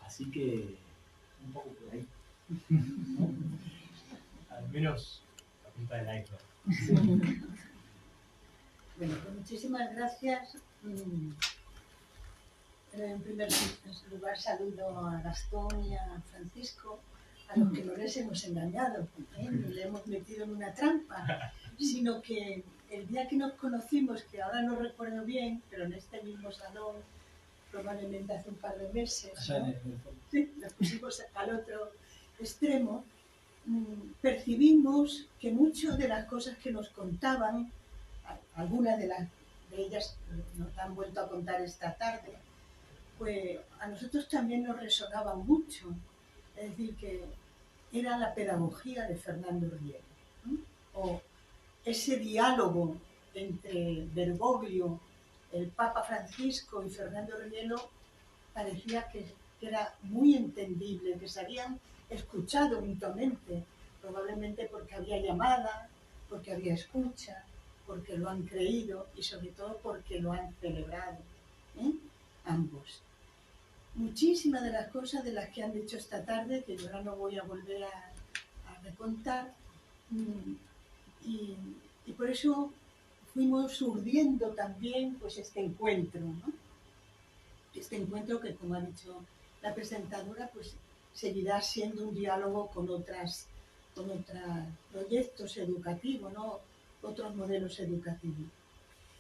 Así que, un poco por ahí. Al menos la punta del iceberg. Bueno, pues muchísimas gracias. En primer lugar saludo a Gastón y a Francisco, a los que no les hemos engañado, ni le hemos metido en una trampa, sino que el día que nos conocimos, que ahora no recuerdo bien, pero en este mismo salón, probablemente hace un par de meses, ¿no? Sí, nos pusimos al otro extremo, percibimos que muchas de las cosas que nos contaban, algunas de ellas nos han vuelto a contar esta tarde, pues a nosotros también nos resonaban mucho. Es decir, que era la pedagogía de Fernando Rielo, ¿no? O ese diálogo entre Bergoglio, el Papa Francisco y Fernando Rielo, parecía que era muy entendible, que se habían escuchado mutuamente, probablemente porque había llamada, porque había escucha, porque lo han creído y sobre todo porque lo han celebrado, ambos. Muchísimas de las cosas de las que han dicho esta tarde, que yo ahora no voy a volver a recontar, y por eso fuimos urdiendo también pues este encuentro, ¿no? Este encuentro que, como ha dicho la presentadora, pues seguirá siendo un diálogo con otros proyectos educativos, ¿no? Otros modelos educativos.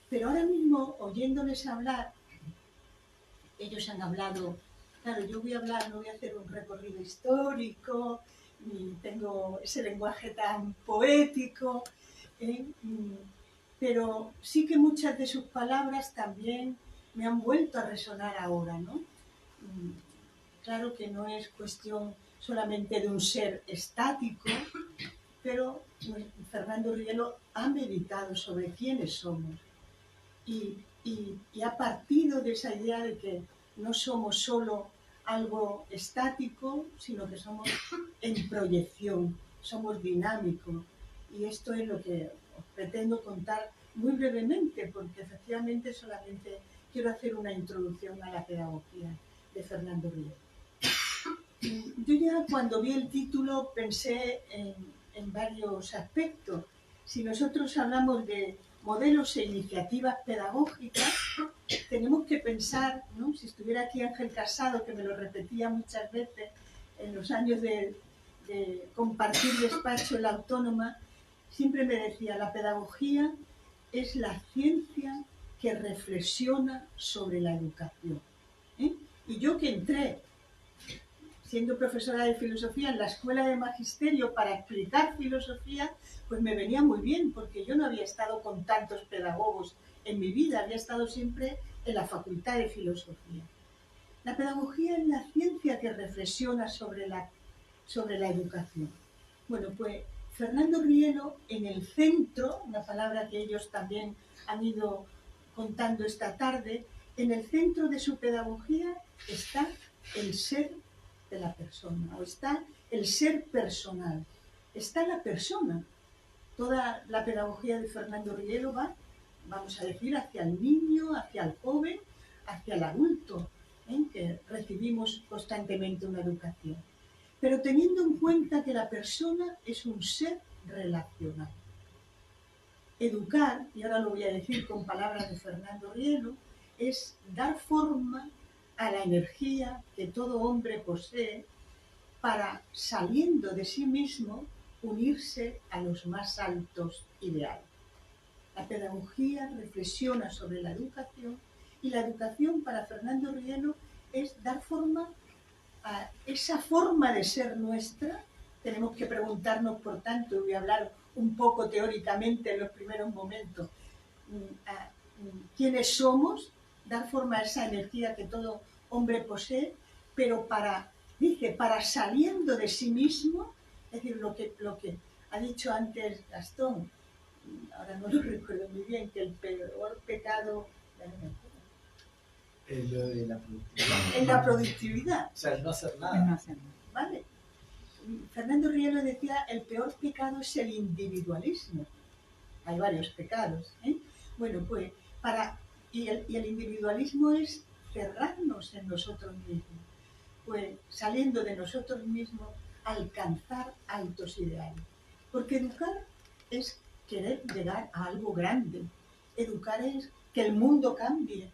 Pero ahora mismo, oyéndoles hablar, ellos han hablado, claro, yo voy a hablar, no voy a hacer un recorrido histórico, ni tengo ese lenguaje tan poético, pero sí que muchas de sus palabras también me han vuelto a resonar ahora, ¿no? Claro que no es cuestión solamente de un ser estático, pero Fernando Rielo ha meditado sobre quiénes somos y ha partido de esa idea de que no somos solo algo estático, sino que somos en proyección, somos dinámicos. Y esto es lo que os pretendo contar muy brevemente, porque efectivamente solamente quiero hacer una introducción a la pedagogía de Fernando Rielo. Yo ya cuando vi el título pensé en varios aspectos. si nosotros hablamos de modelos e iniciativas pedagógicas, tenemos que pensar, ¿no? Si estuviera aquí Ángel Casado, que me lo repetía muchas veces en los años de compartir despacho en la Autónoma, siempre me decía, la pedagogía es la ciencia que reflexiona sobre la educación. Y yo que entré, siendo profesora de filosofía en la escuela de magisterio para explicar filosofía, pues me venía muy bien, porque yo no había estado con tantos pedagogos en mi vida, había estado siempre en la facultad de filosofía. La pedagogía es la ciencia que reflexiona sobre la educación. Bueno, pues Fernando Rielo, en el centro, una palabra que ellos también han ido contando esta tarde, en el centro de su pedagogía está el ser de la persona, o está el ser personal, está la persona. Toda la pedagogía de Fernando Rielo va, vamos a decir, hacia el niño, hacia el joven, hacia el adulto, que recibimos constantemente una educación. Pero teniendo en cuenta que la persona es un ser relacional. Educar, y ahora lo voy a decir con palabras de Fernando Rielo, es dar forma a la energía que todo hombre posee para, saliendo de sí mismo, unirse a los más altos ideales. La pedagogía reflexiona sobre la educación y la educación para Fernando Rielo es dar forma a esa forma de ser nuestra. Tenemos que preguntarnos, por tanto, y voy a hablar un poco teóricamente en los primeros momentos, quiénes somos, dar forma a esa energía que todo hombre posee, pero para saliendo de sí mismo, es decir, lo que ha dicho antes Gastón, ahora no lo recuerdo muy bien, que el peor pecado... Lo de la productividad. En la productividad. O sea, el no hacer nada. ¿Vale? Fernando Rielo decía, el peor pecado es el individualismo. Hay varios pecados. Bueno, pues, y el individualismo es cerrarnos en nosotros mismos. Pues, saliendo de nosotros mismos, alcanzar altos ideales. Porque educar es querer llegar a algo grande. Educar es que el mundo cambie.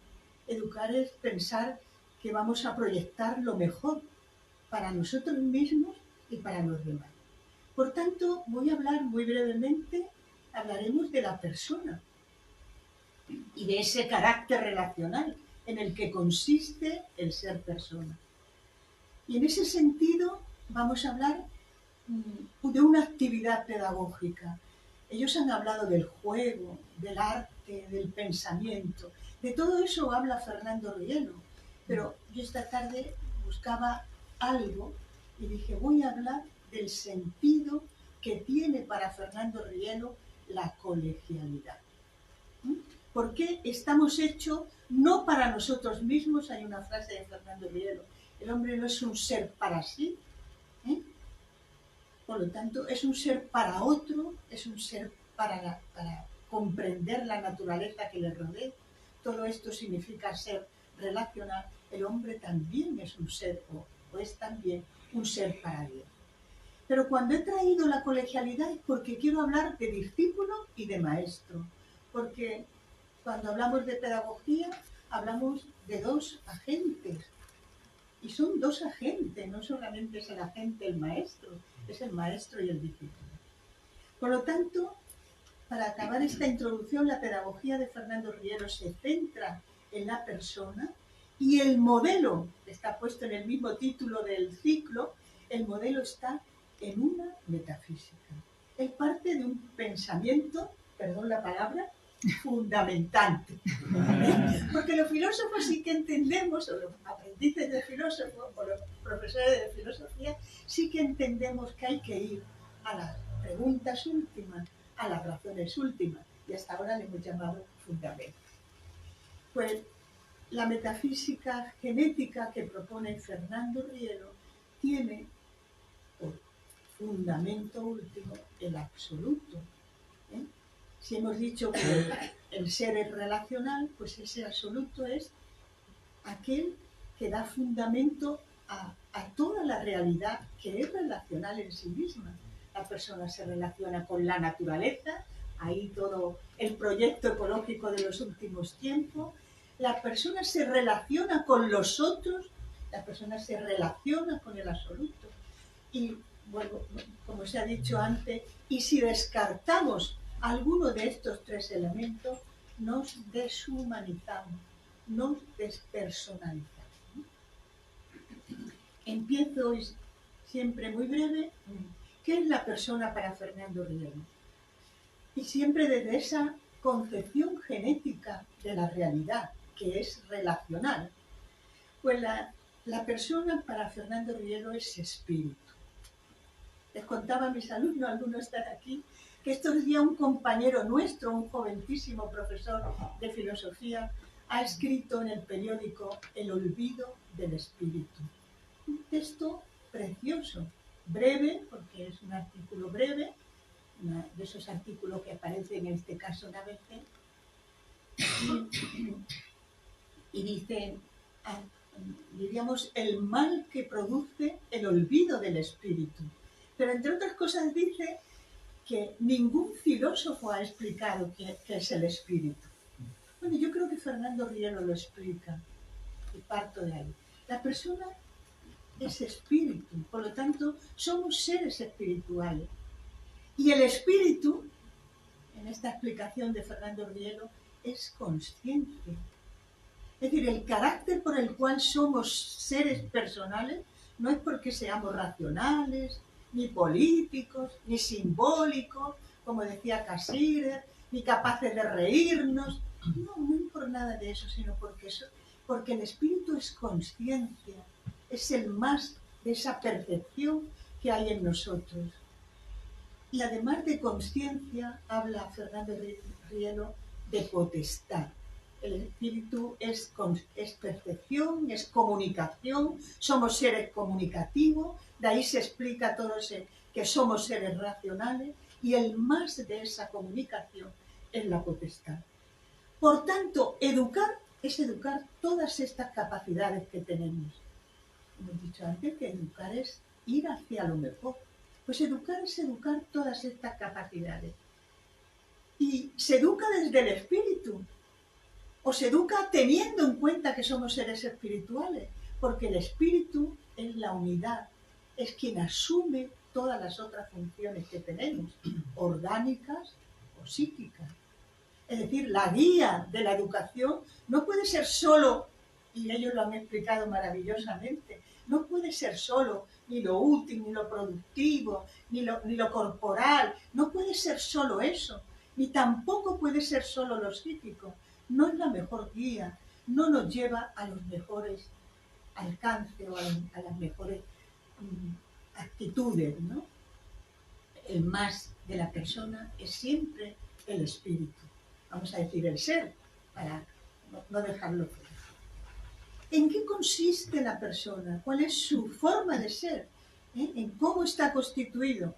Educar es pensar que vamos a proyectar lo mejor para nosotros mismos y para los demás. Por tanto, voy a hablar muy brevemente, hablaremos de la persona y de ese carácter relacional en el que consiste el ser persona. Y en ese sentido vamos a hablar de una actividad pedagógica. Ellos han hablado del juego, del arte, del pensamiento. De todo eso habla Fernando Rielo. Pero yo esta tarde buscaba algo y dije, voy a hablar del sentido que tiene para Fernando Rielo la colegialidad. Porque estamos hechos no para nosotros mismos. Hay una frase de Fernando Rielo, el hombre no es un ser para sí, por lo tanto es un ser para otro, es un ser para comprender la naturaleza que le rodea. Todo esto significa ser relacional. El hombre también es un ser, o es también un ser para Dios. Pero cuando he traído la colegialidad es porque quiero hablar de discípulo y de maestro. Porque cuando hablamos de pedagogía, hablamos de dos agentes. Y son dos agentes, no solamente es el agente el maestro, es el maestro y el discípulo. Por lo tanto, para acabar esta introducción, la pedagogía de Fernando Rielo se centra en la persona y el modelo, está puesto en el mismo título del ciclo, el modelo está en una metafísica. Él parte de un pensamiento, perdón la palabra, fundamentante. Porque los filósofos sí que entendemos, o los aprendices de filósofos, o los profesores de filosofía, sí que entendemos que hay que ir a las preguntas últimas, a las razones últimas, y hasta ahora le hemos llamado fundamento. Pues la metafísica genética que propone Fernando Rielo tiene por fundamento último el absoluto. Si hemos dicho que el ser es relacional, pues ese absoluto es aquel que da fundamento a toda la realidad que es relacional en sí misma. La persona se relaciona con la naturaleza, ahí todo el proyecto ecológico de los últimos tiempos. La persona se relaciona con los otros, la persona se relaciona con el absoluto. Y bueno, como se ha dicho antes, y si descartamos alguno de estos tres elementos, nos deshumanizamos, nos despersonalizamos. Empiezo siempre muy breve. ¿Qué es la persona para Fernando Rielo? Y siempre desde esa concepción genética de la realidad, que es relacional. Pues la persona para Fernando Rielo es espíritu. Les contaba a mis alumnos, algunos están aquí, que estos días un compañero nuestro, un jovencísimo profesor de filosofía, ha escrito en el periódico El olvido del espíritu. Un texto precioso, breve, porque es un artículo breve, de esos artículos que aparecen en este caso en ABC, y dice, diríamos, el mal que produce el olvido del espíritu. Pero entre otras cosas dice que ningún filósofo ha explicado qué es el espíritu. Bueno, yo creo que Fernando Rielo lo explica, y parto de ahí. La persona es espíritu, por lo tanto, somos seres espirituales. Y el espíritu, en esta explicación de Fernando Rielo, es consciencia. Es decir, el carácter por el cual somos seres personales no es porque seamos racionales, ni políticos, ni simbólicos, como decía Cassirer, ni capaces de reírnos. No es por nada de eso, sino porque el espíritu es consciencia, es el más de esa percepción que hay en nosotros. Y además de consciencia, habla Fernando Rielo de potestad. El espíritu es percepción, es comunicación, somos seres comunicativos, de ahí se explica todo que somos seres racionales, y el más de esa comunicación es la potestad. Por tanto, educar es educar todas estas capacidades que tenemos. Hemos dicho antes que educar es ir hacia lo mejor. Pues educar es educar todas estas capacidades. Y se educa desde el espíritu, o se educa teniendo en cuenta que somos seres espirituales, porque el espíritu es la unidad, es quien asume todas las otras funciones que tenemos, orgánicas o psíquicas. Es decir, la guía de la educación no puede ser solo, y ellos lo han explicado maravillosamente, no puede ser solo ni lo útil, ni lo productivo, ni lo corporal, no puede ser solo eso, ni tampoco puede ser solo lo psíquico. No es la mejor guía, no nos lleva a los mejores alcances o a las mejores actitudes, ¿no? El más de la persona es siempre el espíritu. Vamos a decir el ser, para no dejarlo fuera. ¿En qué consiste la persona? ¿Cuál es su forma de ser? ¿En cómo está constituido?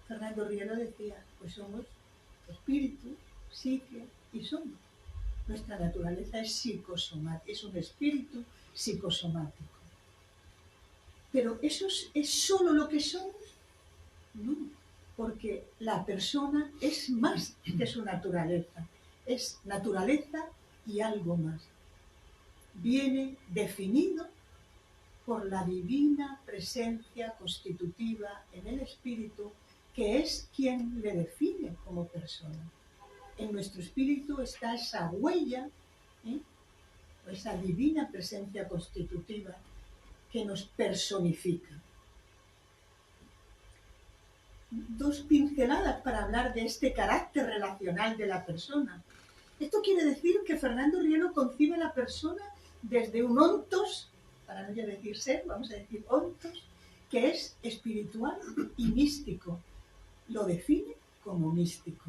Fernando Rielo decía, pues somos espíritu, psique y somos. Nuestra naturaleza es psicosomática, es un espíritu psicosomático. ¿Pero eso es solo lo que somos? No, porque la persona es más que su naturaleza. Es naturaleza y algo más. Viene definido por la divina presencia constitutiva en el espíritu, que es quien le define como persona. En nuestro espíritu está esa huella, o esa divina presencia constitutiva que nos personifica. Dos pinceladas para hablar de este carácter relacional de la persona. Esto quiere decir que Fernando Rielo concibe a la persona desde un ontos, para no decir ser, vamos a decir ontos, que es espiritual y místico. Lo define como místico.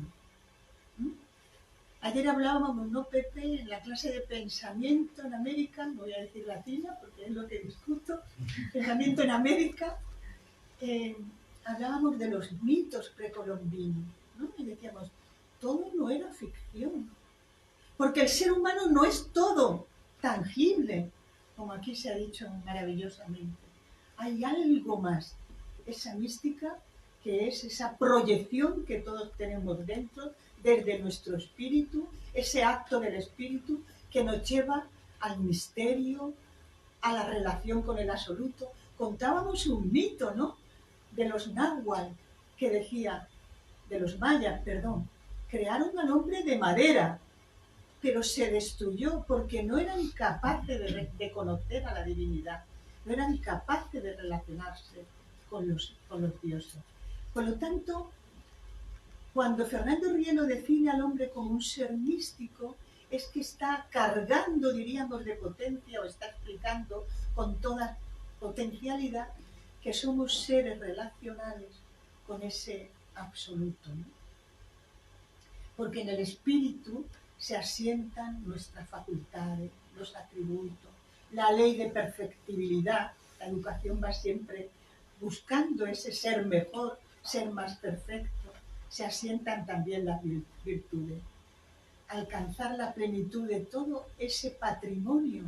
Ayer hablábamos, ¿no, Pepe, en la clase de pensamiento en América, no voy a decir latina porque es lo que discuto, pensamiento en América, hablábamos de los mitos precolombinos, ¿no? Y decíamos, todo no era ficción, porque el ser humano no es todo tangible, como aquí se ha dicho maravillosamente. Hay algo más, esa mística que es esa proyección que todos tenemos dentro desde nuestro espíritu, ese acto del espíritu que nos lleva al misterio, a la relación con el absoluto. Contábamos un mito, ¿no?, de los náhuatl, que decía, de los mayas, perdón, crearon al hombre de madera, pero se destruyó porque no eran capaces de conocer a la divinidad, no eran capaces de relacionarse con los dioses. Por lo tanto, cuando Fernando Rielo define al hombre como un ser místico, es que está cargando, diríamos, de potencia, o está explicando con toda potencialidad que somos seres relacionales con ese absoluto, ¿no? Porque en el espíritu se asientan nuestras facultades, los atributos, la ley de perfectibilidad. La educación va siempre buscando ese ser mejor, ser más perfecto. Se asientan también las virtudes. Alcanzar la plenitud de todo ese patrimonio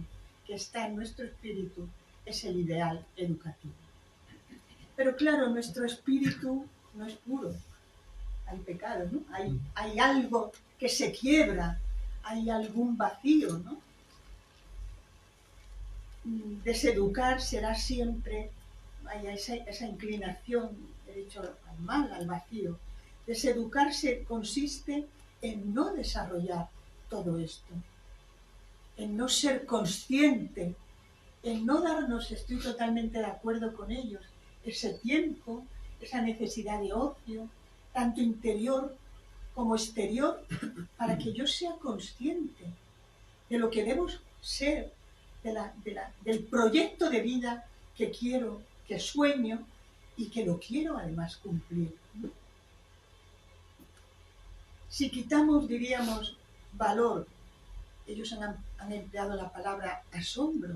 que está en nuestro espíritu es el ideal educativo. Pero claro, nuestro espíritu no es puro. Hay pecado, ¿no? Hay algo que se quiebra, hay algún vacío, ¿no? Deseducar será siempre, hay esa inclinación, he dicho, al mal, al vacío. Deseducarse consiste en no desarrollar todo esto, en no ser consciente, en no darnos, estoy totalmente de acuerdo con ellos, ese tiempo, esa necesidad de ocio, tanto interior como exterior, para que yo sea consciente de lo que debo ser, del proyecto de vida que quiero, que sueño y que lo quiero además cumplir. Si quitamos, diríamos, valor, ellos han empleado la palabra asombro,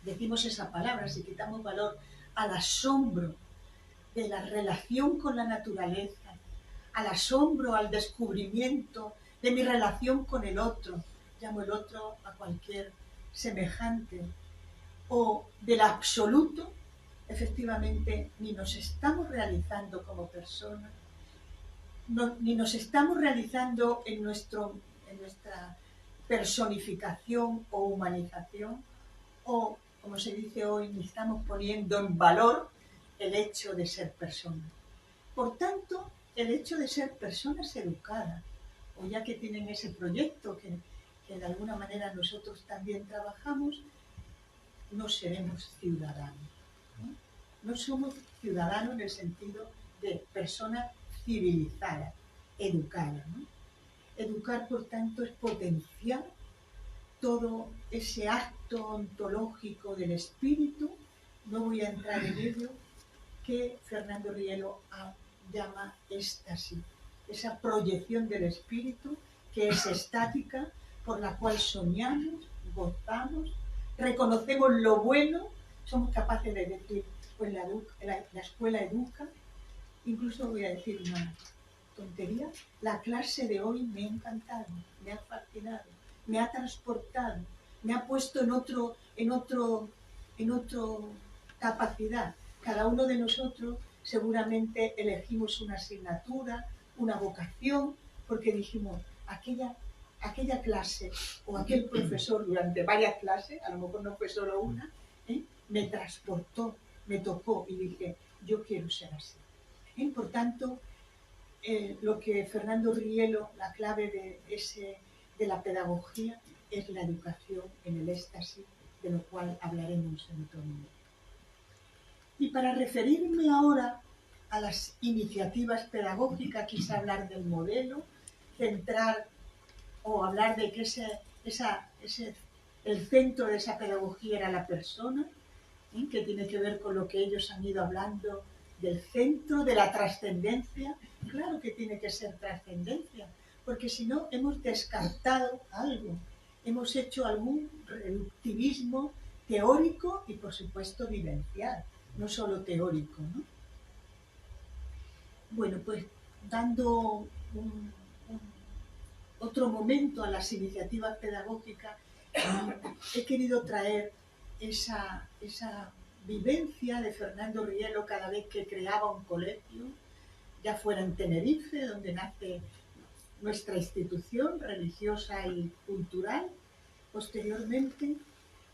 decimos esa palabra, si quitamos valor al asombro de la relación con la naturaleza, al asombro, al descubrimiento de mi relación con el otro, llamo el otro a cualquier semejante, o del absoluto, efectivamente ni nos estamos realizando como personas, ni nos estamos realizando en nuestra personificación o humanización, o, como se dice hoy, ni estamos poniendo en valor el hecho de ser persona. Por tanto, el hecho de ser personas educadas, o ya que tienen ese proyecto que de alguna manera nosotros también trabajamos, no seremos ciudadanos. No somos ciudadanos en el sentido de persona civilizada, educada, ¿no? Educar, por tanto, es potenciar todo ese acto ontológico del espíritu, no voy a entrar en ello, que Fernando Rielo llama éxtasis, esa proyección del espíritu que es estática, por la cual soñamos, gozamos, reconocemos lo bueno, somos capaces de decir, pues la escuela educa. Incluso voy a decir una tontería, la clase de hoy me ha encantado, me ha fascinado, me ha transportado, me ha puesto en otra capacidad. Cada uno de nosotros seguramente elegimos una asignatura, una vocación, porque dijimos, aquella clase o aquel profesor durante varias clases, a lo mejor no fue solo una, me transportó, me tocó y dije, yo quiero ser así. Por tanto, lo que Fernando Rielo, la clave de la pedagogía, es la educación en el éxtasis, de lo cual hablaremos en otro momento. Y para referirme ahora a las iniciativas pedagógicas, quise hablar del modelo, centrar o hablar de que el centro de esa pedagogía era la persona, que tiene que ver con lo que ellos han ido hablando del centro, de la trascendencia. Claro que tiene que ser trascendencia, porque si no hemos descartado algo, hemos hecho algún reductivismo teórico y por supuesto vivencial, no solo teórico, ¿no? Bueno, pues dando otro momento a las iniciativas pedagógicas, he querido traer esa vivencia de Fernando Rielo cada vez que creaba un colegio, ya fuera en Tenerife, donde nace nuestra institución religiosa y cultural, posteriormente,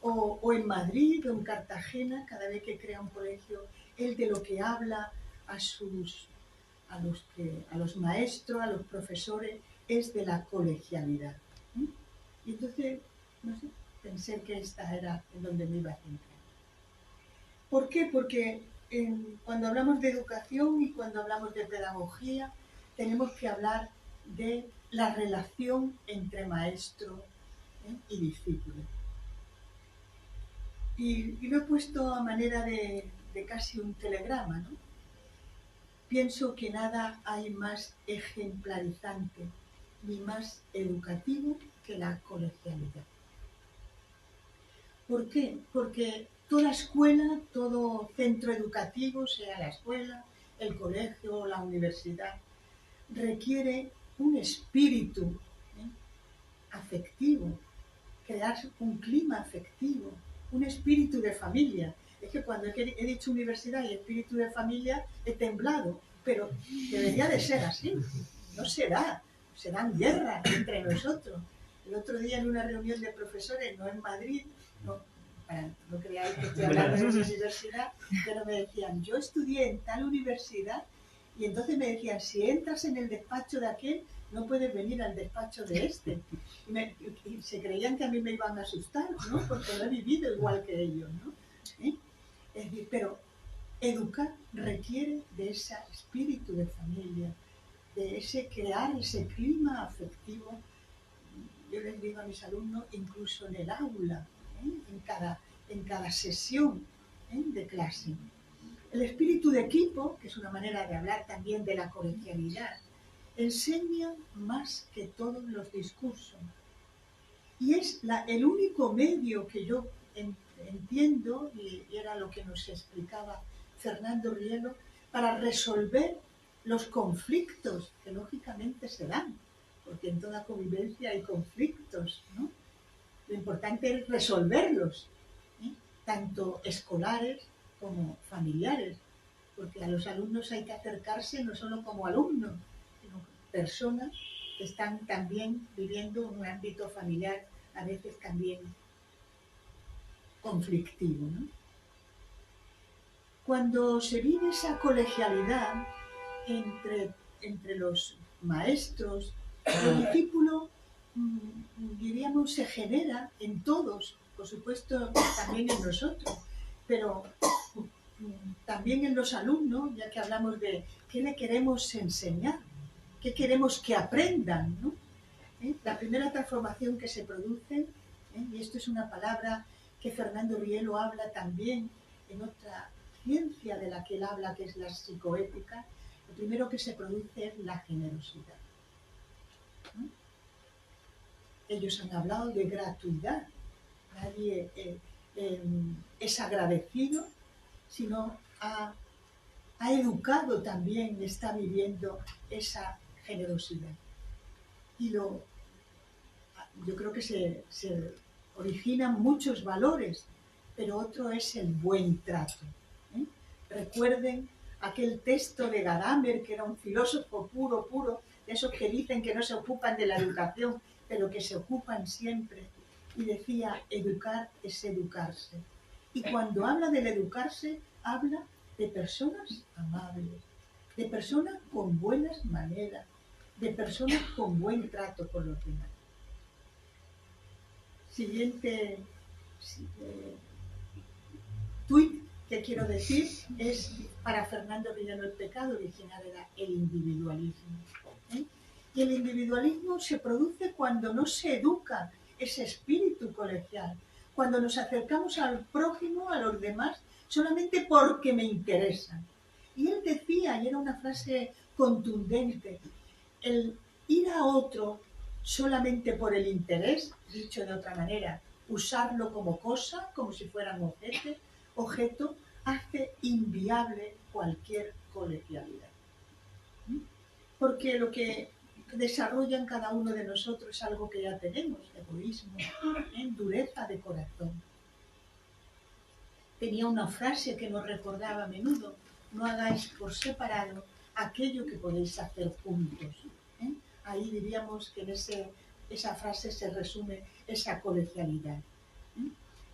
o en Madrid o en Cartagena, cada vez que crea un colegio, él de lo que habla a los maestros, a los profesores, es de la colegialidad. Y entonces, no sé, pensé que esta era en donde me iba a centrar. ¿Por qué? Porque cuando hablamos de educación y cuando hablamos de pedagogía, tenemos que hablar de la relación entre maestro y discípulo. Y lo he puesto a manera de casi un telegrama, ¿no? Pienso que nada hay más ejemplarizante ni más educativo que la colegialidad. ¿Por qué? Porque toda escuela, todo centro educativo, sea la escuela, el colegio o la universidad, requiere un espíritu afectivo, crear un clima afectivo, un espíritu de familia. Es que cuando he dicho universidad y espíritu de familia he temblado, pero debería de ser así. No será, serán guerras entre nosotros. El otro día en una reunión de profesores, no en Madrid, no creáis que estoy hablando de una universidad, pero me decían, yo estudié en tal universidad, y entonces me decían, si entras en el despacho de aquel, no puedes venir al despacho de este. Y se creían que a mí me iban a asustar, ¿no? Porque lo he vivido igual que ellos, ¿no? Es decir, pero educar requiere de ese espíritu de familia, de ese crear ese clima afectivo. Yo les digo a mis alumnos, incluso en el aula, en cada sesión de clase. El espíritu de equipo, que es una manera de hablar también de la colegialidad, enseña más que todos los discursos. Y es el único medio que yo entiendo, y era lo que nos explicaba Fernando Rielo, para resolver los conflictos que lógicamente se dan, porque en toda convivencia hay conflictos, ¿no? Lo importante es resolverlos, tanto escolares como familiares, porque a los alumnos hay que acercarse no solo como alumnos, sino personas que están también viviendo en un ámbito familiar, a veces también conflictivo, ¿no? Cuando se vive esa colegialidad entre los maestros, el discípulo, diríamos, se genera en todos, por supuesto también en nosotros, pero también en los alumnos, ya que hablamos de qué le queremos enseñar, qué queremos que aprendan, ¿no? La primera transformación que se produce, y esto es una palabra que Fernando Rielo habla también en otra ciencia de la que él habla, que es la psicoética, lo primero que se produce es la generosidad. Ellos han hablado de gratuidad. Nadie es agradecido, sino ha educado también, está viviendo esa generosidad. Y yo creo que se originan muchos valores, pero otro es el buen trato. Recuerden aquel texto de Gadamer, que era un filósofo puro, de esos que dicen que no se ocupan de la educación, pero que se ocupan siempre, y decía, educar es educarse. Y cuando habla del educarse, habla de personas amables, de personas con buenas maneras, de personas con buen trato con los demás. Siguiente tuit que quiero decir es, para Fernando Rielo, el pecado original era el individualismo. Y el individualismo se produce cuando no se educa ese espíritu colegial, cuando nos acercamos al prójimo, a los demás, solamente porque me interesan. Y él decía, y era una frase contundente, el ir a otro solamente por el interés, dicho de otra manera, usarlo como cosa, como si fueran objeto, hace inviable cualquier colegialidad. Porque lo que desarrolla en cada uno de nosotros es algo que ya tenemos, egoísmo, dureza de corazón. Tenía una frase que nos recordaba a menudo, no hagáis por separado aquello que podéis hacer juntos. Ahí diríamos que en esa frase se resume esa colegialidad.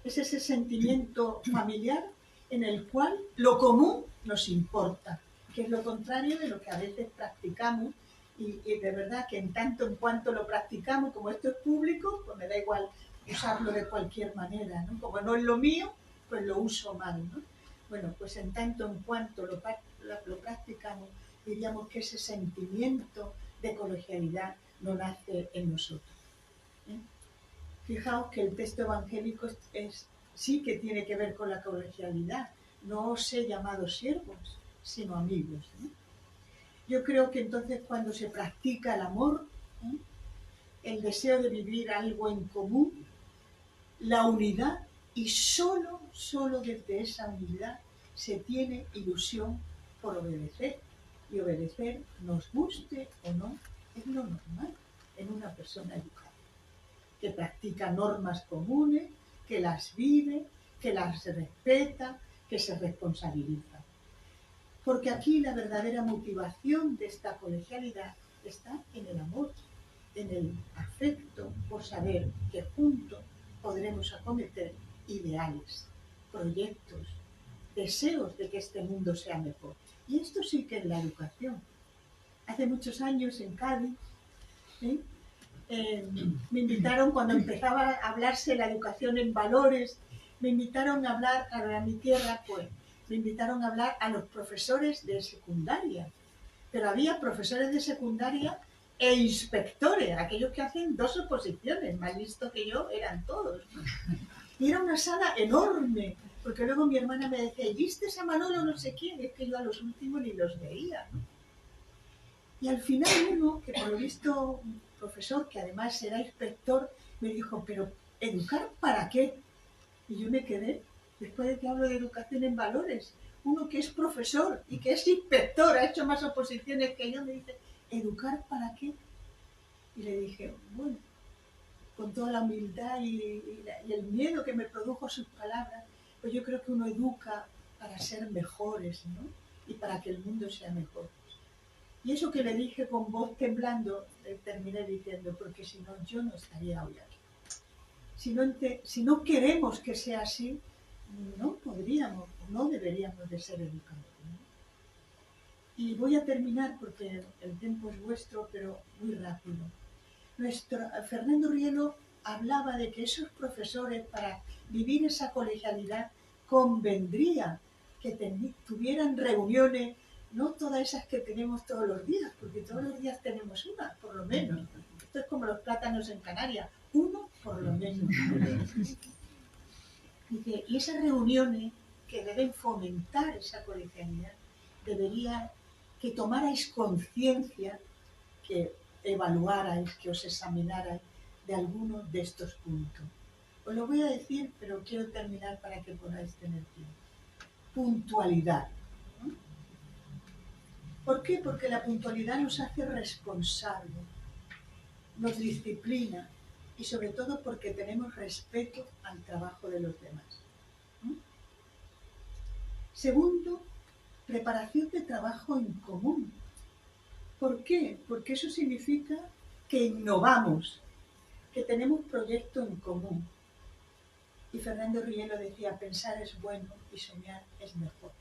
Es ese sentimiento familiar en el cual lo común nos importa, que es lo contrario de lo que a veces practicamos, y de verdad que en tanto en cuanto lo practicamos, como esto es público, pues me da igual usarlo de cualquier manera, ¿no? Como no es lo mío, pues lo uso mal, ¿no? Bueno, pues en tanto en cuanto lo practicamos, diríamos que ese sentimiento de colegialidad no nace en nosotros. Fijaos que el texto evangélico sí que tiene que ver con la colegialidad. No os he llamado siervos, sino amigos, ¿no? Yo creo que entonces cuando se practica el amor, el deseo de vivir algo en común, la unidad, y solo desde esa unidad se tiene ilusión por obedecer. Y obedecer, nos guste o no, es lo normal en una persona educada, que practica normas comunes, que las vive, que las respeta, que se responsabiliza. Porque aquí la verdadera motivación de esta colegialidad está en el amor, en el afecto por saber que juntos podremos acometer ideales, proyectos, deseos de que este mundo sea mejor. Y esto sí que es la educación. Hace muchos años en Cádiz, me invitaron, cuando empezaba a hablarse la educación en valores, me invitaron a hablar, a mi tierra, pues, me invitaron a hablar a los profesores de secundaria. Pero había profesores de secundaria e inspectores, aquellos que hacen 2 oposiciones, más listos que yo eran todos. Y era una sala enorme, porque luego mi hermana me decía, ¿y viste a Manolo no sé quién? Es que yo a los últimos ni los veía, ¿no? Y al final uno, que por lo visto, un profesor que además era inspector, me dijo, ¿pero educar para qué? Y yo me quedé, después de que hablo de educación en valores, uno que es profesor y que es inspector, ha hecho más oposiciones que yo, me dice, ¿educar para qué? Y le dije, bueno, con toda la humildad y el miedo que me produjo sus palabras, pues yo creo que uno educa para ser mejores, ¿no? Y para que el mundo sea mejor. Y eso que le dije con voz temblando, terminé diciendo, porque si no, yo no estaría hoy aquí. Si no queremos que sea así, no podríamos, no deberíamos de ser educados, ¿no? Y voy a terminar, porque el tiempo es vuestro, pero muy rápido. Fernando Rielo hablaba de que esos profesores, para vivir esa colegialidad, convendría que tuvieran reuniones, no todas esas que tenemos todos los días, porque todos los días tenemos una, por lo menos. Esto es como los plátanos en Canarias, uno por lo menos. Dice, y esas reuniones que deben fomentar esa colegialidad, debería que tomarais conciencia, que evaluarais, que os examinarais de algunos de estos puntos. Os lo voy a decir, pero quiero terminar para que podáis tener tiempo. Puntualidad. ¿Por qué? Porque la puntualidad nos hace responsables, nos disciplina y sobre todo porque tenemos respeto al trabajo de los demás. Segundo, preparación de trabajo en común. ¿Por qué? Porque eso significa que innovamos, que tenemos proyectos en común. Y Fernando Rielo decía, pensar es bueno y soñar es mejor.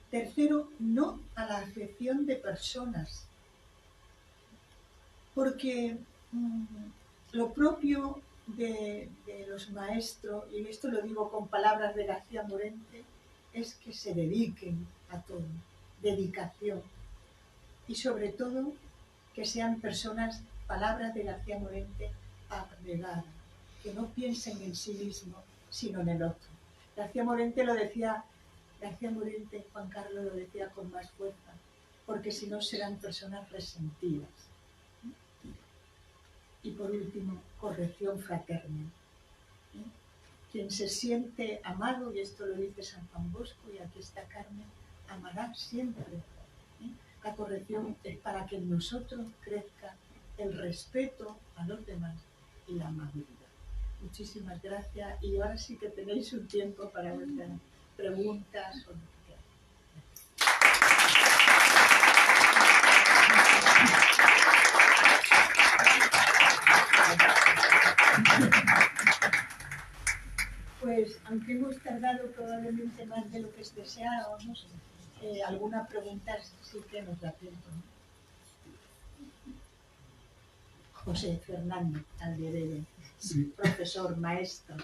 Tercero, no a la acepción de personas, porque lo propio de los maestros, y esto lo digo con palabras de García Morente, es que se dediquen a todo, dedicación, y sobre todo que sean personas, palabras de García Morente, abnegadas, que no piensen en sí mismos, sino en el otro. García Morente, Juan Carlos lo decía con más fuerza, porque si no serán personas resentidas. Y por último, corrección fraterna. Quien se siente amado, y esto lo dice San Juan Bosco, y aquí está Carmen, amará siempre. La corrección es para que en nosotros crezca el respeto a los demás y la amabilidad. Muchísimas gracias, y ahora sí que tenéis un tiempo para vuestras preguntas o lo que queráis. tardado probablemente más de lo que deseábamos. Alguna pregunta sí que nos da tiempo, ¿no? José Fernando Alderete, Sí. profesor, maestro.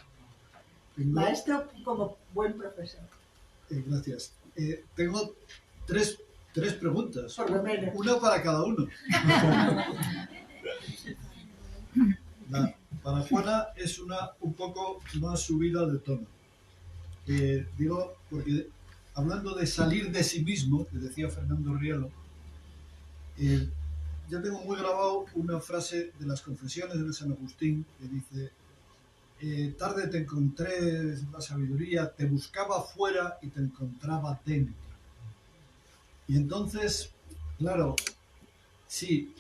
Tengo- Maestro como buen profesor. Gracias. Tengo tres preguntas. Por lo menos. Una para cada uno. Para Juana es una un poco más subida de tono. Digo, porque hablando de salir de sí mismo, que decía Fernando Rielo, yo tengo muy grabado una frase de las Confesiones de San Agustín que dice: tarde te encontré la sabiduría, te buscaba fuera y te encontraba dentro. Y entonces, claro, sí,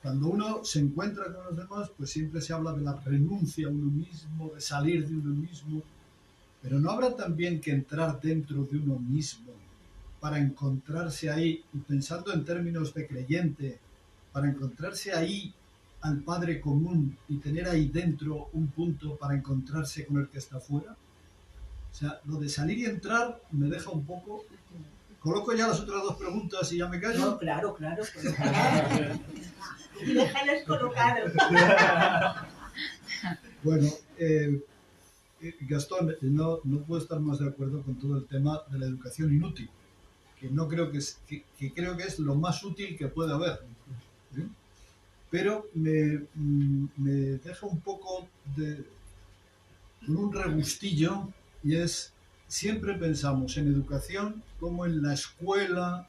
cuando uno se encuentra con los demás, pues siempre se habla de la renuncia a uno mismo, de salir de uno mismo, pero ¿no habrá también que entrar dentro de uno mismo para encontrarse ahí, y pensando en términos de creyente, para encontrarse ahí al Padre común y tener ahí dentro un punto para encontrarse con el que está fuera? O sea, lo de salir y entrar me deja un poco... ¿Coloco ya las otras dos preguntas y ya me callo? No, claro. Y déjales colocados. Bueno, Gastón, no puedo estar más de acuerdo con todo el tema de la educación inútil, que no creo que creo que es lo más útil que puede haber. ¿Sí? Pero me deja un poco con un regustillo, y es: siempre pensamos en educación como en la escuela,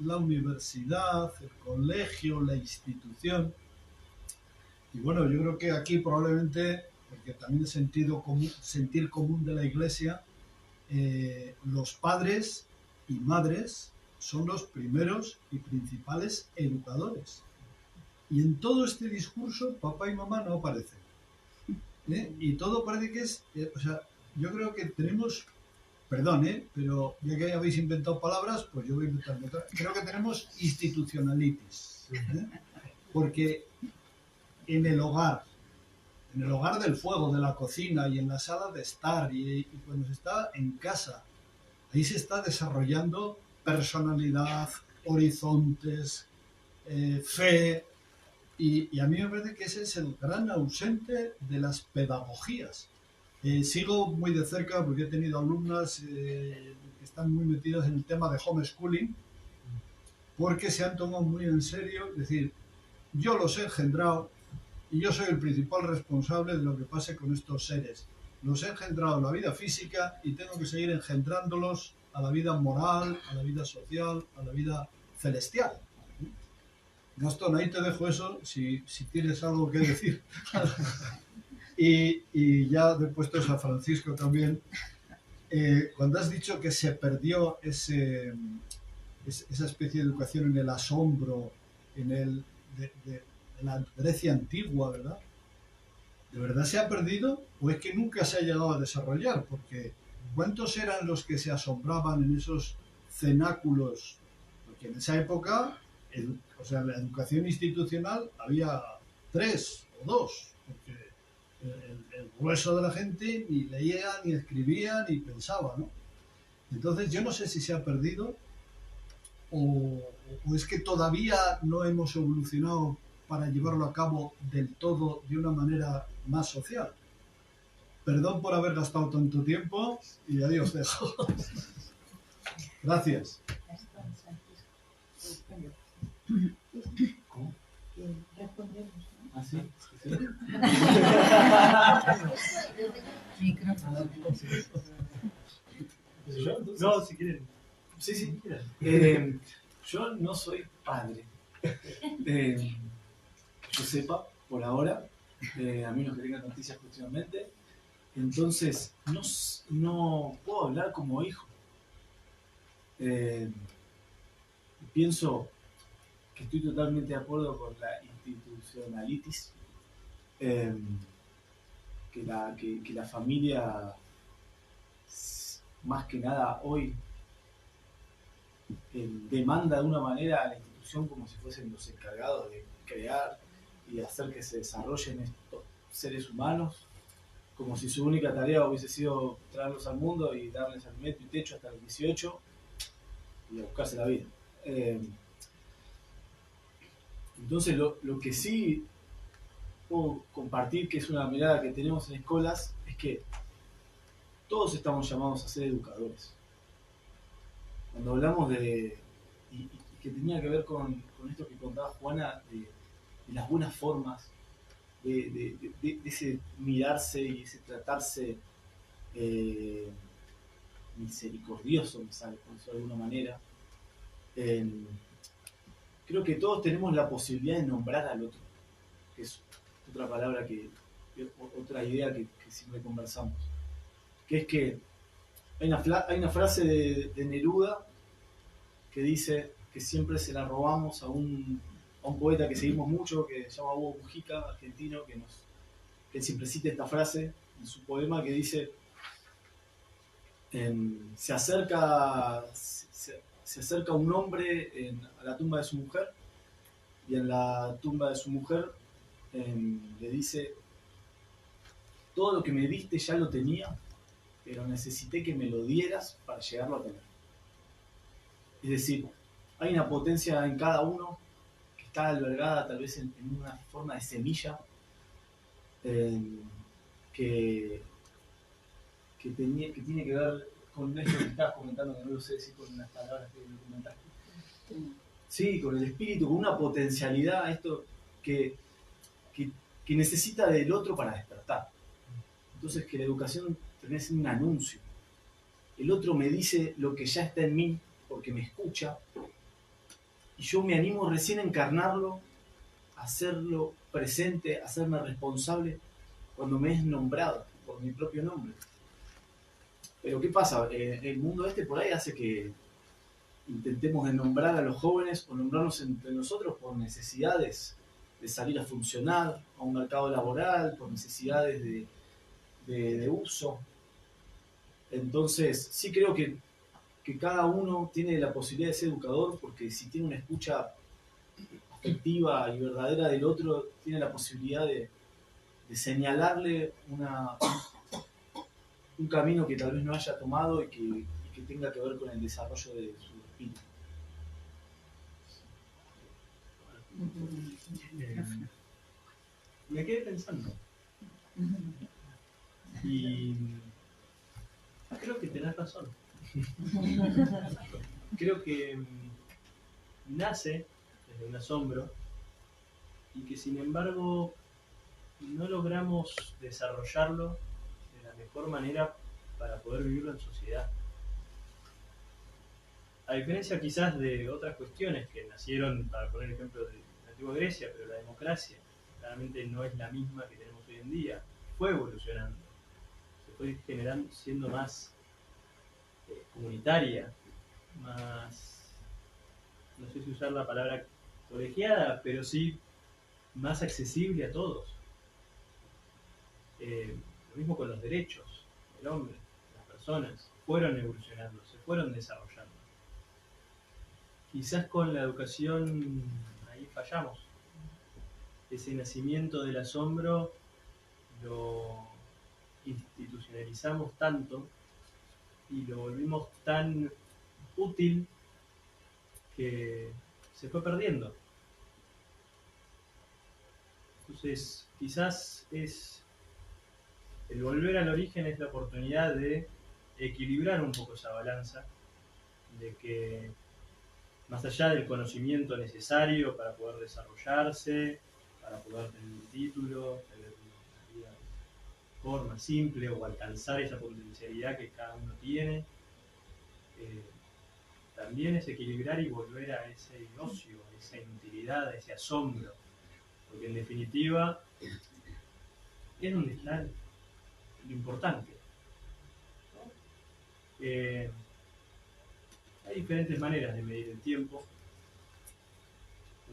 la universidad, el colegio, la institución. Y bueno, yo creo que aquí probablemente, porque también el sentir común de la Iglesia, los padres y madres son los primeros y principales educadores. Y en todo este discurso, papá y mamá no aparecen. Y todo parece que es... o sea, yo creo que tenemos... Perdón, pero ya que habéis inventado palabras, pues yo voy a inventar otra. Creo que tenemos institucionalitis. Porque en el hogar del fuego, de la cocina y en la sala de estar y cuando se está en casa, ahí se está desarrollando personalidad, horizontes, fe, y a mí me parece que ese es el gran ausente de las pedagogías. Sigo muy de cerca porque he tenido alumnas que están muy metidas en el tema de homeschooling, porque se han tomado muy en serio, es decir, yo los he engendrado y yo soy el principal responsable de lo que pase con estos seres. Los he engendrado en la vida física y tengo que seguir engendrándolos a la vida moral, a la vida social, a la vida celestial. Gastón, ahí te dejo eso, si tienes algo que decir. Y ya de puestos a Francisco también, cuando has dicho que se perdió esa especie de educación en el asombro, en la Grecia antigua, ¿verdad? ¿De verdad se ha perdido o es que nunca se ha llegado a desarrollar? Porque ¿cuántos eran los que se asombraban en esos cenáculos? Porque en esa época, la educación institucional había 3 o 2, porque el grueso de la gente ni leía, ni escribía, ni pensaba, ¿no? Entonces yo no sé si se ha perdido o es que todavía no hemos evolucionado para llevarlo a cabo del todo de una manera más social. Perdón por haber gastado tanto tiempo y ahí os dejo. Gracias. ¿Cómo? Respondemos, ¿no? ¿Ah, sí? ¿Yo? No, si quieren. Sí. Yo no soy padre. Que yo sepa, por ahora, a menos que tenga noticias próximamente. Entonces, no puedo hablar como hijo. Pienso que estoy totalmente de acuerdo con la institucionalitis, que la familia, más que nada hoy, demanda de una manera a la institución como si fuesen los encargados de crear y hacer que se desarrollen estos seres humanos. como si su única tarea hubiese sido traerlos al mundo y darles alimento y techo hasta los 18 y a buscarse la vida. Entonces lo que sí puedo compartir, que es una mirada que tenemos en escuelas, es que todos estamos llamados a ser educadores. Cuando hablamos de, y que tenía que ver con esto que contaba Juana, de las buenas formas, de ese mirarse y ese tratarse misericordioso, me sale por eso de alguna manera. Creo que todos tenemos la posibilidad de nombrar al otro, que es otra palabra otra idea que siempre conversamos, que es que hay una frase de Neruda que dice que siempre se la robamos a un poeta que seguimos mucho, que se llama Hugo Mujica, argentino, que siempre cita esta frase en su poema, que dice: se acerca un hombre a la tumba de su mujer, y en la tumba de su mujer le dice: todo lo que me diste ya lo tenía, pero necesité que me lo dieras para llegarlo a tener. Es decir, hay una potencia en cada uno que está albergada tal vez en una forma de semilla que tiene que ver con esto que estabas comentando, que no lo sé decir con unas palabras que me comentaste. Sí, con el espíritu, con una potencialidad, esto que necesita del otro para despertar. Entonces, que la educación termina siendo un anuncio. El otro me dice lo que ya está en mí, porque me escucha, y yo me animo recién a encarnarlo, a hacerlo presente, a hacerme responsable cuando me es nombrado por mi propio nombre. Pero ¿qué pasa? El mundo por ahí hace que intentemos de nombrar a los jóvenes o nombrarnos entre nosotros por necesidades de salir a funcionar a un mercado laboral, por necesidades de uso. Entonces, sí creo que cada uno tiene la posibilidad de ser educador, porque si tiene una escucha afectiva y verdadera del otro, tiene la posibilidad de señalarle un camino que tal vez no haya tomado y que tenga que ver con el desarrollo de su espíritu. Me quedé pensando. Y creo que tenés razón. Creo que nace desde un asombro y que sin embargo no logramos desarrollarlo de la mejor manera para poder vivirlo en sociedad. A diferencia quizás de otras cuestiones que nacieron, para poner ejemplo de la antigua Grecia, pero la democracia claramente no es la misma que tenemos hoy en día. Fue evolucionando, se fue generando, siendo más comunitaria, más, no sé si usar la palabra colegiada, pero sí más accesible a todos. Lo mismo con los derechos del hombre, las personas fueron evolucionando, se fueron desarrollando. Quizás con la educación ahí fallamos. Ese nacimiento del asombro lo institucionalizamos tanto y lo volvimos tan útil que se fue perdiendo. Entonces, quizás el volver al origen es la oportunidad de equilibrar un poco esa balanza, de que más allá del conocimiento necesario para poder desarrollarse, para poder tener un título, tener una vida de forma simple o alcanzar esa potencialidad que cada uno tiene, también es equilibrar y volver a ese ocio, a esa inutilidad, a ese asombro, porque en definitiva es donde está lo importante. Hay diferentes maneras de medir el tiempo.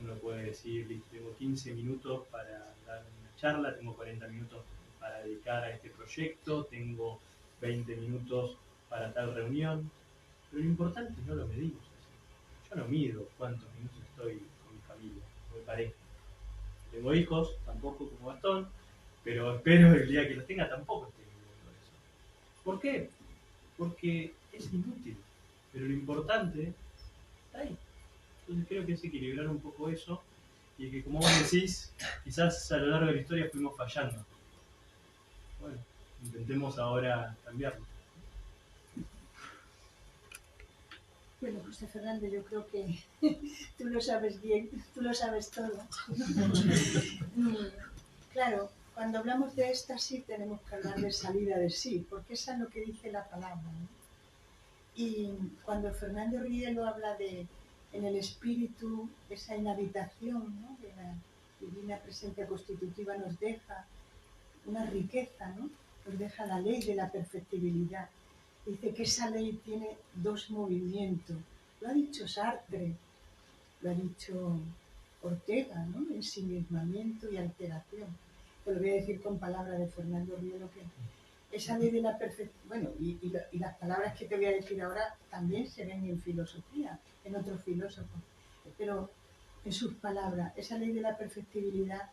Uno puede decir, listo, tengo 15 minutos para dar una charla, tengo 40 minutos para dedicar a este proyecto, tengo 20 minutos para tal reunión, pero lo importante no lo medimos así. Yo no mido cuántos minutos estoy con mi familia, con mi pareja. Tengo hijos, tampoco como Gastón, Pero espero el día que los tenga tampoco esté viviendo eso. ¿Por qué? Porque es inútil, pero lo importante está ahí. Entonces creo que es equilibrar un poco eso y que, como vos decís, quizás a lo largo de la historia fuimos fallando. Bueno, intentemos ahora cambiarlo. Bueno, José Fernando, yo creo que tú lo sabes bien, tú lo sabes todo. Claro, cuando hablamos de éxtasis tenemos que hablar de salida de sí, porque eso es lo que dice la palabra, ¿no? Y cuando Fernando Rielo habla de en el espíritu, esa inhabitación, ¿no?, de la divina presencia constitutiva nos deja una riqueza, ¿no? Nos deja la ley de la perfectibilidad. Dice que esa ley tiene dos movimientos. Lo ha dicho Sartre, lo ha dicho Ortega, ¿no? Ensimismamiento y alteración. Te lo voy a decir con palabras de Fernando Rielo, que esa ley de la perfectibilidad, bueno, y las palabras que te voy a decir ahora también se ven en filosofía, en otros filósofos, pero en sus palabras, esa ley de la perfectibilidad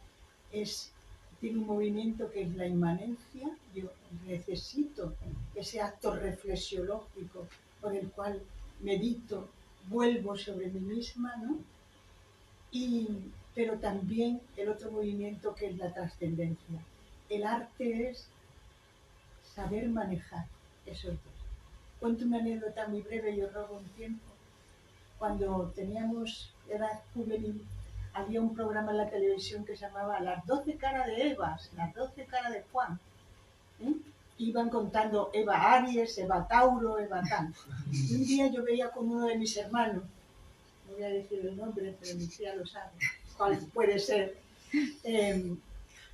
tiene un movimiento que es la inmanencia. Yo necesito ese acto reflexiológico por el cual medito, vuelvo sobre mí misma, ¿no? Pero también el otro movimiento que es la trascendencia. El arte es saber manejar esos dos. Cuento una anécdota muy breve, yo robo un tiempo. Cuando teníamos edad juvenil, había un programa en la televisión que se llamaba Las 12 caras de Evas, Las 12 caras de Juan. Iban contando Eva Aries, Eva Tauro, Eva tal. Y un día yo veía con uno de mis hermanos, no voy a decir el nombre, pero mi tía lo sabe, cuál puede ser,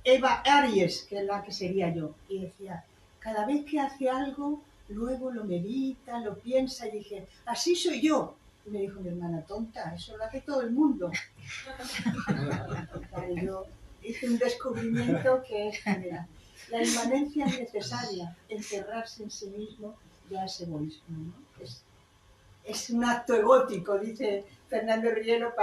Eva Aries, que es la que sería yo. Y decía, cada vez que hace algo, luego lo medita, lo piensa, y dije, así soy yo. Y me dijo mi hermana, tonta, eso lo hace todo el mundo. Claro, yo hice un descubrimiento que es general. La inmanencia es necesaria, encerrarse en sí mismo ya es egoísmo, ¿no? Es un acto egótico, dice Fernando Rielo,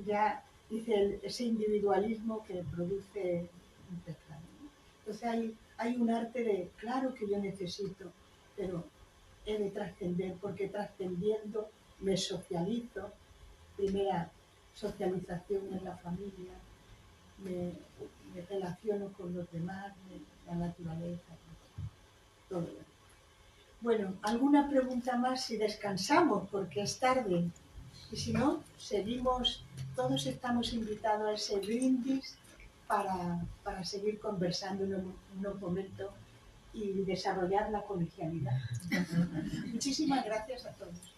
ya, dice, ese individualismo que produce un pecado, ¿no? Entonces hay un arte de, claro que yo necesito, pero he de trascender, porque trascendiendo me socializo. Primera socialización en la familia, me relaciono con los demás, la naturaleza, todo. Bueno, ¿alguna pregunta más si descansamos? Porque es tarde. Y si no, seguimos, todos estamos invitados a ese brindis para seguir conversando en unos momentos y desarrollar la colegialidad. Muchísimas gracias a todos.